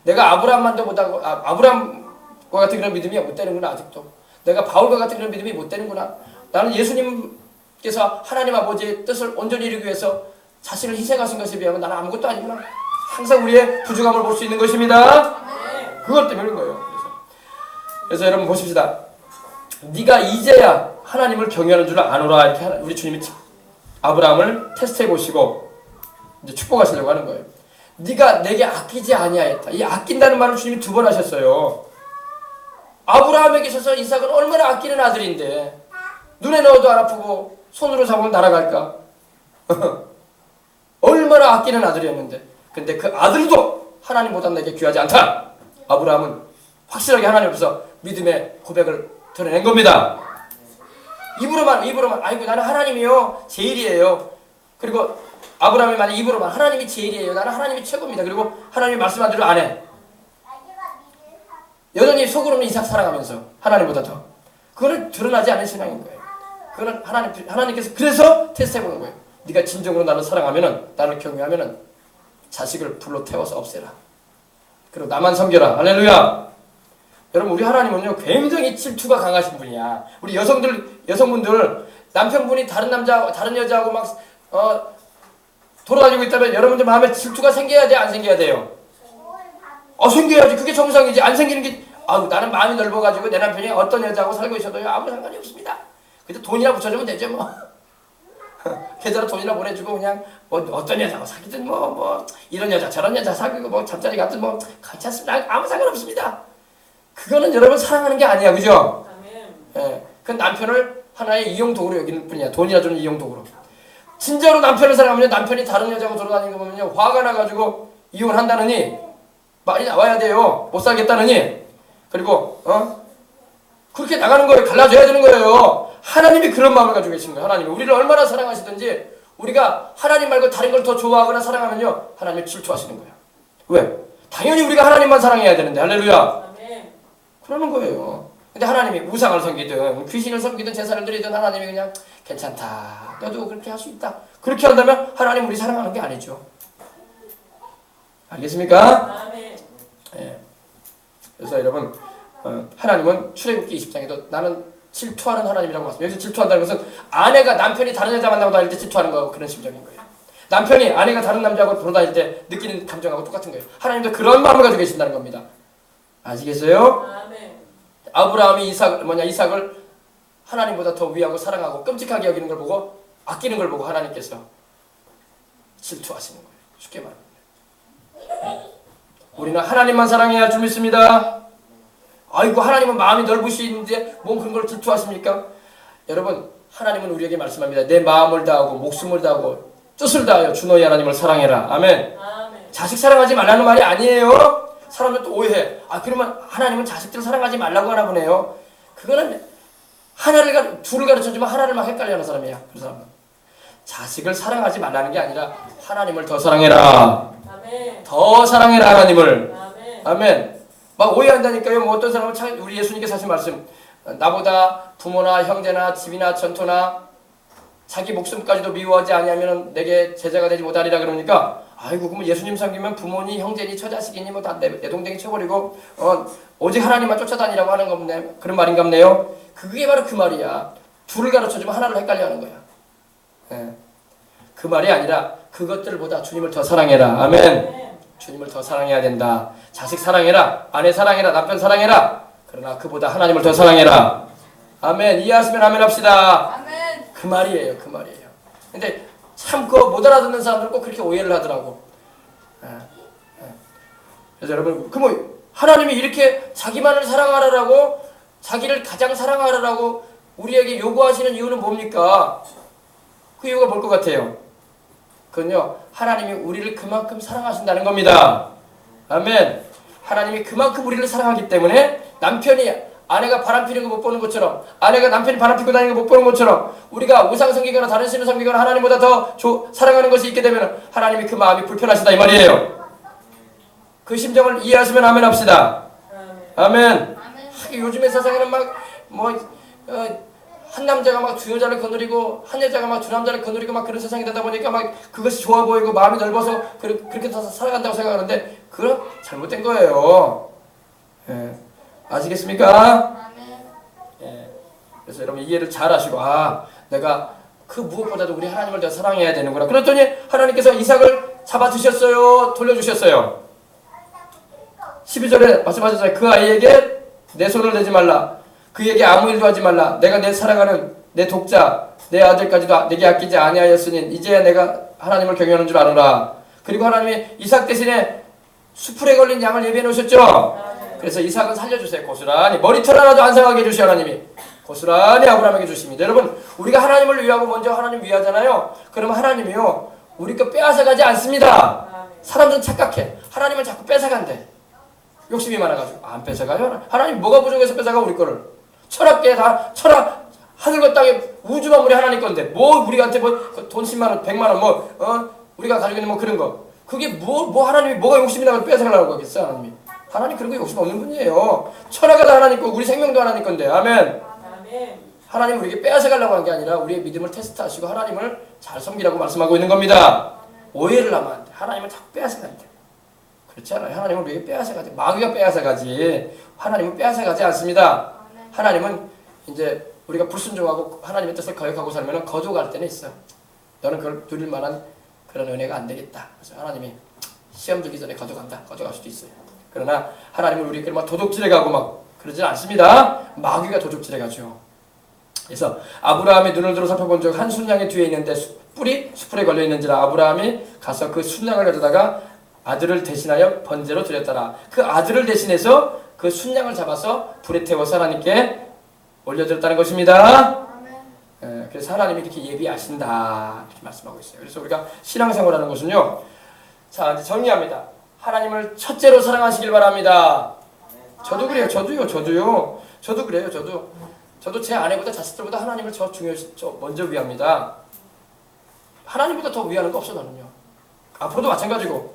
내가 아브라함만도 못하고 아브라함과 같은 그런 믿음이 못 되는구나. 아직도 내가 바울과 같은 그런 믿음이 못 되는구나. 나는 예수님께서 하나님 아버지의 뜻을 온전히 이루기 위해서 자신을 희생하신 것에 비하면 나는 아무것도 아니구나. 항상 우리의 부족함을 볼 수 있는 것입니다. 그것 때문에 그런 거예요. 그래서 여러분 보십시다. 네가 이제야 하나님을 경외하는 줄 아노라. 이렇게 우리 주님이 아브라함을 테스트해 보시고 이제 축복하시려고 하는 거예요. 네가 내게 아끼지 아니하였다. 이 아낀다는 말을 주님이 2번 하셨어요. 아브라함에게 있어서 이삭은 얼마나 아끼는 아들인데 눈에 넣어도 안 아프고 손으로 잡으면 날아갈까? 얼마나 아끼는 아들이었는데, 근데 그 아들도 하나님보다 내게 귀하지 않다. 아브라함은 확실하게 하나님 앞에서 믿음의 고백을 드러낸 겁니다. 입으로만 아이고 나는 하나님이요 제일이에요. 그리고 아브라함이 만약 입으로만 하나님이 제일이에요, 나는 하나님이 최고입니다. 그리고 하나님이 말씀한 대로 안 해. 여전히 속으로는 이삭 사랑하면서 하나님보다 더. 그거는 드러나지 않은 신앙인 거예요. 그거는 하나님께서 그래서 테스트해 보는 거예요. 네가 진정으로 나를 사랑하면은, 나를 경외하면은 자식을 불로 태워서 없애라. 그리고 나만 섬겨라. 할렐루야. 여러분 우리 하나님은요 굉장히 질투가 강하신 분이야. 우리 여성분들 남편분이 다른 여자하고 막 돌아다니고 있다면 여러분들 마음에 질투가 생겨야 돼, 안 생겨야 돼요? 생겨야지. 그게 정상이지. 안 생기는 게 나는 마음이 넓어가지고 내 남편이 어떤 여자하고 살고 있어도 아무 상관이 없습니다. 근데 돈이나 붙여주면 되죠 뭐. 계좌로 돈이나 보내주고 그냥 뭐 어떤 여자하고 사귀든 뭐 이런 여자 저런 여자 사귀고 뭐 잠자리 같은 뭐 괜찮습니다. 아무 상관없습니다. 그거는 여러분 사랑하는 게 아니야, 그죠? 예, 그 남편을 하나의 이용 도구로 여기는 뿐이야. 돈이나 주는 이용 도구로. 진짜로 남편을 사랑하면 남편이 다른 여자하고 돌아다니는 거 보면요 화가 나가지고 이혼한다느니 말이 나와야 돼요. 못 살겠다느니. 그리고 그렇게 나가는 거예요. 갈라줘야 되는 거예요. 하나님이 그런 마음을 가지고 계신 거예요. 하나님이 우리를 얼마나 사랑하시든지 우리가 하나님 말고 다른 걸 더 좋아하거나 사랑하면요 하나님이 질투하시는 거예요. 왜? 당연히 우리가 하나님만 사랑해야 되는데. 할렐루야. 그러는 거예요. 근데 하나님이 우상을 섬기든 귀신을 섬기든 제사를 드리든 하나님이 그냥 괜찮다, 너도 그렇게 할 수 있다, 그렇게 한다면 하나님 우리 사랑하는 게 아니죠. 알겠습니까? 예. 그래서 여러분 하나님은 출애굽기 20장에도 나는 질투하는 하나님이라고 말씀합니다. 여기서 질투한다는 것은 아내가 남편이 다른 여자 만나고 다닐 때 질투하는 거하고 그런 심정인 거예요. 남편이 아내가 다른 남자하고 돌아다닐 때 느끼는 감정하고 똑같은 거예요. 하나님도 그런 마음을 가지고 계신다는 겁니다. 아시겠어요? 아브라함이 이삭을 하나님보다 더 위하고 사랑하고 끔찍하게 여기는 걸 보고 아끼는 걸 보고 하나님께서 질투하시는 거예요. 쉽게 말합니다. 우리는 하나님만 사랑해야 할 줄 믿습니다. 아이고 하나님은 마음이 넓으시는데 뭔 그런 걸 질투하십니까? 여러분 하나님은 우리에게 말씀합니다. 내 마음을 다하고 목숨을 다하고 뜻을 다하여 주 너희 하나님을 사랑해라. 아멘. 자식 사랑하지 말라는 말이 아니에요. 사람들 또 오해해. 그러면 하나님은 자식들 사랑하지 말라고 하나 보네요. 그거는 둘을 가르쳐주면 하나를 막 헷갈려하는 사람이야. 그 사람은 자식을 사랑하지 말라는 게 아니라 하나님을 더 사랑해라. 아멘. 더 사랑해라 하나님을. 아멘. 아멘. 막 오해한다니까요. 뭐 어떤 사람은 우리 예수님께서 하신 말씀, 나보다 부모나 형제나 집이나 전토나 자기 목숨까지도 미워하지 아니하면 내게 제자가 되지 못하리라. 그러니까 아이고 그러면 예수님 섬기면 부모니 형제니 처자식이니 뭐 다 내 동댕이 쳐버리고 오직 하나님만 쫓아다니라고 하는 겁네. 그런 말인갑네요. 그게 바로 그 말이야. 둘을 가르쳐주면 하나를 헷갈려하는 거야. 예. 그 말이 아니라 그것들보다 주님을 더 사랑해라. 아멘. 주님을 더 사랑해야 된다. 자식 사랑해라, 아내 사랑해라, 남편 사랑해라. 그러나 그보다 하나님을 더 사랑해라. 아멘. 이해하시면 아멘 합시다. 아멘. 그 말이에요. 그 말이에요. 근데 참 그거 못 알아듣는 사람들 꼭 그렇게 오해를 하더라고. 그래서 여러분, 하나님이 이렇게 자기만을 사랑하라고, 자기를 가장 사랑하라고 우리에게 요구하시는 이유는 뭡니까? 그 이유가 뭘 것 같아요? 그건요, 하나님이 우리를 그만큼 사랑하신다는 겁니다. 아멘. 하나님이 그만큼 우리를 사랑하기 때문에 남편이 아내가 바람 피는 거 못 보는 것처럼, 아내가 남편이 바람 피고 다니는 거 못 보는 것처럼, 우리가 우상 섬기거나 다른 신을 섬기거나 하나님보다 더 사랑하는 것이 있게 되면 하나님이 그 마음이 불편하시다 이 말이에요. 그 심정을 이해하시면 아멘 합시다. 아멘. 요즘의 세상에는 한 남자가 막 두 여자를 거느리고 한 여자가 막 두 남자를 거느리고 막 그런 세상이 되다 보니까 막 그것이 좋아 보이고 마음이 넓어서 그렇게 살아간다고 생각하는데 그건 잘못된 거예요. 예. 아시겠습니까? 예. 그래서 여러분 이해를 잘 하시고 내가 그 무엇보다도 우리 하나님을 더 사랑해야 되는구나. 그랬더니 하나님께서 이삭을 잡아 드셨어요? 돌려주셨어요? 12절에 말씀하셨잖아요. 그 아이에게 내 손을 내지 말라. 그에게 아무 일도 하지 말라. 내가 내 사랑하는 내 독자 내 아들까지도 내게 아끼지 아니하였으니 이제야 내가 하나님을 경외하는 줄 아노라. 그리고 하나님이 이삭 대신에 수풀에 걸린 양을 예비해 놓으셨죠. 그래서 이삭은 살려주세요. 고스란히 머리털 하나도 안 상하게 해주시 하나님이 고스란히 아브라함에게 주십니다. 여러분 우리가 하나님을 위하고 먼저 하나님 위하잖아요. 그러면 하나님이요 우리 거 빼앗아가지 않습니다. 사람들은 착각해. 하나님은 자꾸 뺏어간대. 욕심이 많아가지고 안 뺏어가요. 하나님 뭐가 부족해서 뺏어가 우리 거를. 철학계 다 철학 하늘과 땅에 우주 만물이 하나님 건데 뭐 우리한테 뭐 돈 10만 원 100만 원 우리가 가지고 있는 뭐 그런 거 그게 뭐 하나님이 뭐가 욕심이 나서 뺏어가려고 하겠어. 하나님이 하나님 그런 거 욕심 없는 분이에요. 천하가 다 하나님 거 우리 생명도 하나님 건데 아멘. 하나님 우리에게 빼앗아가려고 한 게 아니라 우리의 믿음을 테스트하시고 하나님을 잘 섬기라고 말씀하고 있는 겁니다. 오해를 하면 안 돼. 하나님을 자꾸 빼앗아간대. 그렇지 않아요. 하나님은 우리에게 빼앗아가지. 마귀가 빼앗아가지. 하나님은 빼앗아가지 않습니다. 하나님은 이제 우리가 불순종하고 하나님의 뜻을 거역하고 살면 거두갈 때는 있어. 너는 그걸 누릴 만한 그런 은혜가 안 되겠다. 그래서 하나님이 시험 들기 전에 거둬갈 수도 있어요. 그러나 하나님은 우리에게 막 도둑질해가고 막 그러진 않습니다. 마귀가 도둑질해가죠. 그래서 아브라함이 눈을 들어 살펴본 적 한 순양의 뒤에 있는데 뿔이 수풀에 걸려 있는지라 아브라함이 가서 그 순양을 가져다가 아들을 대신하여 번제로 드렸더라. 그 아들을 대신해서 그 순양을 잡아서 불에 태워서 하나님께 올려드렸다는 것입니다. 그래서 하나님이 이렇게 예비하신다 이렇게 말씀하고 있어요. 그래서 우리가 신앙생활하는 것은요. 자 이제 정리합니다. 하나님을 첫째로 사랑하시길 바랍니다. 저도 그래요. 저도 그래요. 저도 제 아내보다 자식들보다 하나님을 저 먼저 위합니다. 하나님보다 더 위하는 거 없어 나는요. 앞으로도 마찬가지고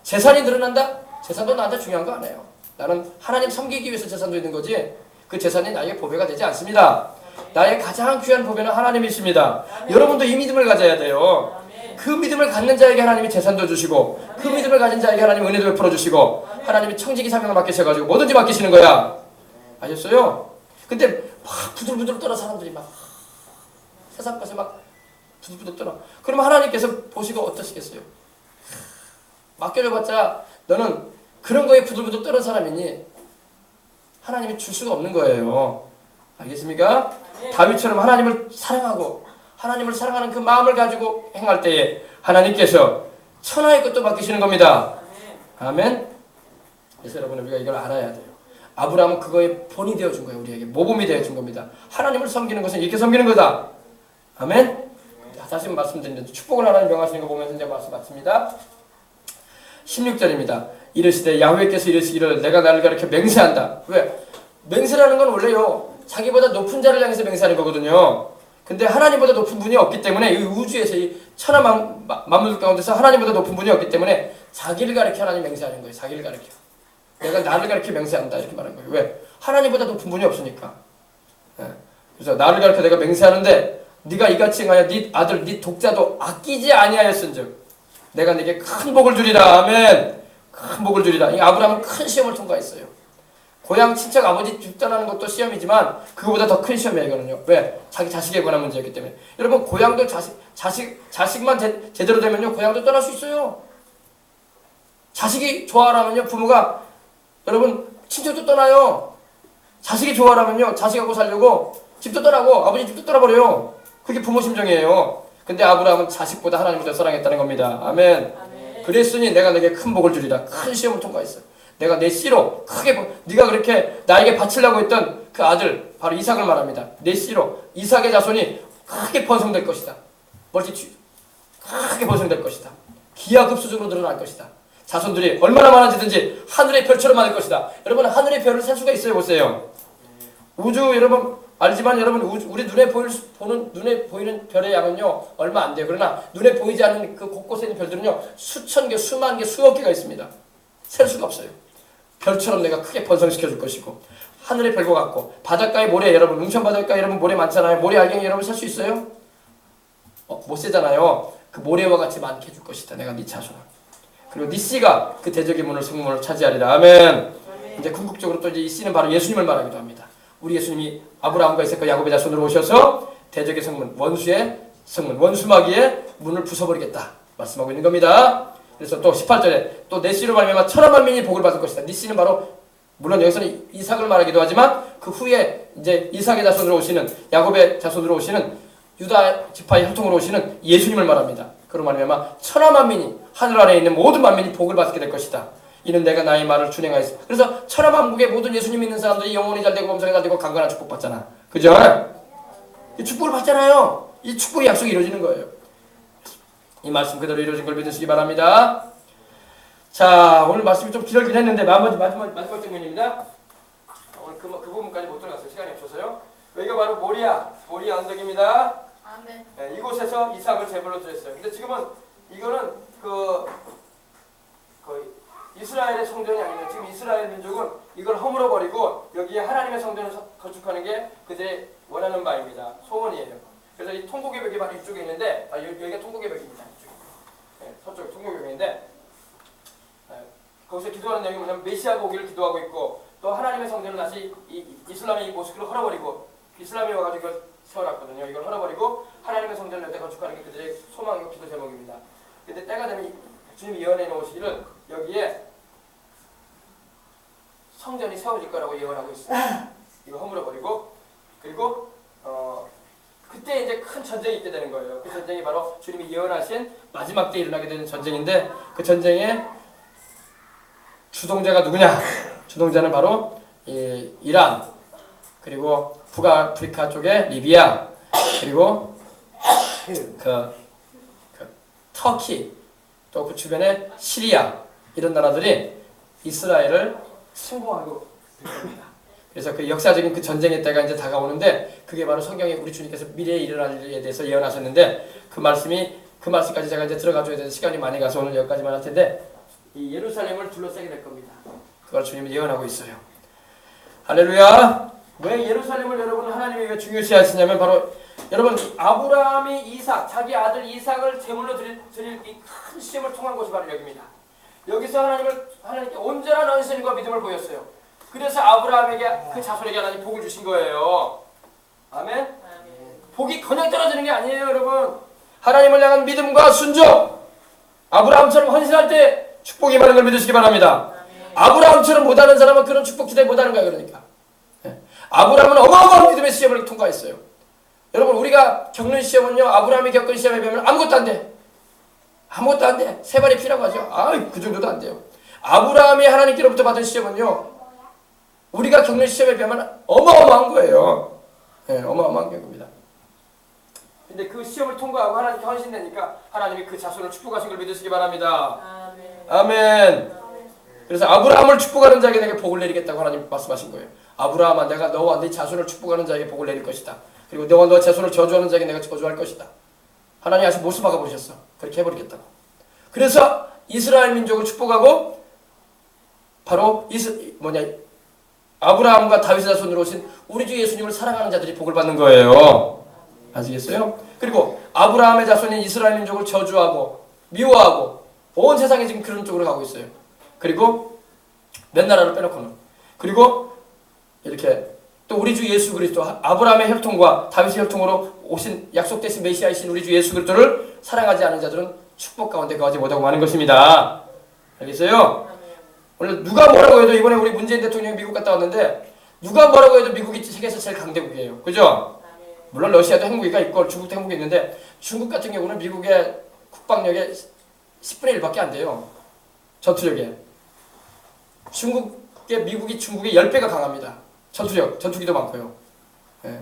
재산이 늘어난다? 재산도 나한테 중요한 거 아니에요. 나는 하나님 섬기기 위해서 재산도 있는 거지 그 재산이 나에게 보배가 되지 않습니다. 나의 가장 귀한 보배는 하나님이십니다. 여러분도 이 믿음을 가져야 돼요. 그 믿음을 갖는 자에게 하나님이 재산도 주시고 그 믿음을 가진 자에게 하나님 은혜도 베풀어 주시고 하나님이 청지기 사명을 맡기셔가지고 뭐든지 맡기시는 거야. 아셨어요? 근데 막 부들부들 떨어 사람들이 막 세상 것에 막 부들부들 떨어. 그러면 하나님께서 보시고 어떠시겠어요? 맡겨줘봤자 너는 그런 거에 부들부들 떨은 사람이니 하나님이 줄 수가 없는 거예요. 알겠습니까? 다윗처럼 하나님을 사랑하고 하나님을 사랑하는 그 마음을 가지고 행할 때에 하나님께서 천하의 것도 맡기시는 겁니다. 아멘. 그래서 여러분 우리가 이걸 알아야 돼요. 아브라함은 그거에 본이 되어준 거예요. 우리에게 모범이 되어준 겁니다. 하나님을 섬기는 것은 이렇게 섬기는 거다. 아멘. 다시 말씀드리는데 축복을 하나님 명하시는 거 보면서 이제 말씀 마칩니다. 16절입니다. 이르시되 야훼께서 이르시기를 내가 나를 가리켜 맹세한다. 왜? 맹세라는 건 원래요. 자기보다 높은 자를 향해서 맹세하는 거거든요. 근데 하나님보다 높은 분이 없기 때문에 이 우주에서 이 천하 만물 가운데서 하나님보다 높은 분이 없기 때문에 자기를 가리켜 하나님 맹세하는 거예요. 자기를 가리켜. 내가 나를 가리켜 맹세한다 이렇게 말하는 거예요. 왜? 하나님보다 높은 분이 없으니까. 그래서 나를 가리켜 내가 맹세하는데 네가 이같이 행하여 네 아들 네 독자도 아끼지 아니하였은즉 내가 네게 큰 복을 주리라. 아멘. 큰 복을 주리라. 이 아브라함은 큰 시험을 통과했어요. 고향 친척 아버지 집 떠나는 것도 시험이지만 그거보다 더 큰 시험이에요. 이거는요. 왜? 자기 자식에 관한 문제였기 때문에. 여러분 고향도 자식만 제대로 되면요 고향도 떠날 수 있어요. 자식이 좋아하라면요 부모가 여러분 친척도 떠나요. 자식이 좋아하라면요 자식하고 살려고 집도 떠나고 아버지 집도 떠나버려요. 그게 부모 심정이에요. 근데 아브라함은 자식보다 하나님을 더 사랑했다는 겁니다. 아멘. 그랬으니 내가 내게 큰 복을 주리라. 큰 시험을 통과했어. 내가 내 씨로 크게 네가 그렇게 나에게 바치려고 했던 그 아들 바로 이삭을 말합니다. 내 씨로 이삭의 자손이 크게 번성될 것이다. 크게 번성될 것이다. 기하급수적으로 늘어날 것이다. 자손들이 얼마나 많아지든지 하늘의 별처럼 많을 것이다. 여러분 하늘의 별을 셀 수가 있어요? 보세요. 우주 여러분 알지만 여러분 우리 눈에 보이는 별의 양은요 얼마 안 돼요. 그러나 눈에 보이지 않는 그 곳곳에 있는 별들은요 수천 개, 수만 개, 수억 개가 있습니다. 셀 수가 없어요. 별처럼 내가 크게 번성시켜 줄 것이고 하늘의 별과 같고 바닷가의 모래 여러분 웅천 바닷가에 여러분 모래 많잖아요. 모래 알갱이 여러분 살 수 있어요? 못 세잖아요. 그 모래와 같이 많게 해줄 것이다. 내가 네 자손을. 그리고 네 씨가 그 대적의 문을 성문을 차지하리라. 아멘. 이제 궁극적으로 또 이제 이 씨는 바로 예수님을 말하기도 합니다. 우리 예수님이 아브라함과 이삭과 야곱의 자손으로 오셔서 대적의 성문, 원수의 성문, 원수마귀의 문을 부숴버리겠다 말씀하고 있는 겁니다. 그래서 또 18절에 또 내 씨로 말미암아 천하 만민이 복을 받을 것이다. 네 씨는 바로 물론 여기서는 이삭을 말하기도 하지만 그 후에 이제 이삭의 자손으로 오시는 야곱의 자손으로 오시는 유다 지파의 혈통으로 오시는 예수님을 말합니다. 그로 말미암아 천하 만민이 하늘 아래에 있는 모든 만민이 복을 받게 될 것이다. 이는 내가 나의 말을 준행하였습니다. 그래서 천하 만국의 모든 예수님 믿는 사람들이 영혼이 잘되고 범상이 잘되고 강건한 축복 받잖아. 그죠? 이 축복을 받잖아요. 이 축복의 약속이 이루어지는 거예요. 이 말씀 그대로 이루어진 걸 믿으시기 바랍니다. 자, 오늘 말씀이 좀 길긴 했는데 마지막 장면입니다. 오늘 그 부분까지 못 들어갔어요. 시간이 없어서요. 여기가 바로 모리아 언덕입니다. 아멘. 네, 이곳에서 이삭을 제물로 드렸어요. 근데 지금은 이거는 거의 이스라엘의 성전이 아니에요. 지금 이스라엘 민족은 이걸 허물어 버리고 여기에 하나님의 성전을 건축하는 게 그들의 원하는 바입니다. 소원이에요. 그래서 이 통곡의 벽이 바로 이쪽에 있는데 여기가 통곡의 벽입니다. 이쪽. 네, 서쪽에 통곡의 벽인데 거기서 기도하는 내용이 뭐냐면 메시아가 오기를 기도하고 있고 또 하나님의 성전을 다시 이슬람이 이 모습으로 헐어버리고 이슬람이 와가지고 이걸 세워놨거든요. 이걸 헐어버리고 하나님의 성전을 여태 건축하는 게 그들의 소망이고 기도 제목입니다. 근데 때가 되면 주님이 예언해 놓으시기를 여기에 성전이 세워질 거라고 예언하고 있습니다. 이거 허물어버리고 그리고 그때 이제 큰 전쟁이 있게 되는 거예요. 그 전쟁이 바로 주님이 예언하신 마지막 때 일어나게 되는 전쟁인데 그 전쟁의 주동자가 누구냐? 주동자는 바로 이란 그리고 북아프리카 쪽의 리비아 그리고 그 터키 또 그 주변의 시리아 이런 나라들이 이스라엘을 침공하고 있습니다. 그래서 그 역사적인 그 전쟁의 때가 이제 다가오는데 그게 바로 성경에 우리 주님께서 미래에 일어날 일에 대해서 예언하셨는데 그 말씀까지 제가 이제 들어가줘야 되는 시간이 많이 가서 오늘 여기까지만 할 텐데 이 예루살렘을 둘러싸게 될 겁니다. 그걸 주님이 예언하고 있어요. 할렐루야. 왜 예루살렘을 여러분 하나님이 왜 중요시 하시냐면 바로 여러분 아브라함이 자기 아들 이삭을 제물로 드릴 이 큰 시험을 통한 곳이 바로 여기입니다. 여기서 하나님께 온전한 헌신과 믿음을 보였어요. 그래서 아브라함에게 그 자손에게 하나님 복을 주신 거예요. 아멘. 복이 그냥 떨어지는 게 아니에요, 여러분. 하나님을 향한 믿음과 순종. 아브라함처럼 헌신할 때 축복이 많은 걸 믿으시기 바랍니다. 아브라함처럼 못하는 사람은 그런 축복 기대 못하는 거야, 그러니까. 아브라함은 어마어마한 믿음의 시험을 통과했어요. 여러분 우리가 겪는 시험은요 아브라함이 겪은 시험에 비하면 아무것도 안 돼. 아무것도 안 돼. 세 발이 피라고 하죠. 그 정도도 안 돼요. 아브라함이 하나님께로부터 받은 시험은요 우리가 겪는 시험에 비하면 어마어마한 거예요. 네, 어마어마한 겁니다. 근데 그 시험을 통과하고 하나님께 헌신되니까 하나님이 그 자손을 축복하신 걸 믿으시기 바랍니다. 아멘. 그래서 아브라함을 축복하는 자에게 내게 복을 내리겠다고 하나님 말씀하신 거예요. 아브라함아 내가 너와 네 자손을 축복하는 자에게 복을 내릴 것이다. 그리고 너와 너의 자손을 저주하는 자에게 내가 저주할 것이다. 하나님 아직 못을 박아보셨어. 그렇게 해버리겠다고. 그래서 이스라엘 민족을 축복하고 바로 아브라함과 다윗의 자손으로 오신 우리 주 예수님을 사랑하는 자들이 복을 받는 거예요. 아시겠어요? 그리고 아브라함의 자손인 이스라엘 민족을 저주하고 미워하고 온 세상이 지금 그런 쪽으로 가고 있어요. 그리고 몇 나라를 빼놓고는 그리고 이렇게 또 우리 주 예수 그리스도 아브라함의 혈통과 다윗의 혈통으로 오신 약속되신 메시아이신 우리 주 예수 그리스도를 사랑하지 않은 자들은 축복 가운데 거하지 못하고 마는 것입니다. 알겠어요? 오늘 누가 뭐라고 해도 이번에 우리 문재인 대통령이 미국 갔다 왔는데 누가 뭐라고 해도 미국이 세계에서 제일 강대국이에요. 그죠? 물론 러시아도 핵무기가 있고 중국도 핵무기 있는데 중국 같은 경우는 미국의 국방력의 10분의 1밖에 안 돼요. 전투력에. 미국이 중국의 10배가 강합니다. 전투기도 많고요. 예.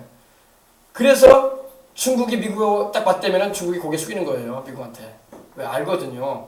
그래서 중국이 미국을 딱 맞대면은 중국이 고개 숙이는 거예요. 미국한테. 왜 알거든요.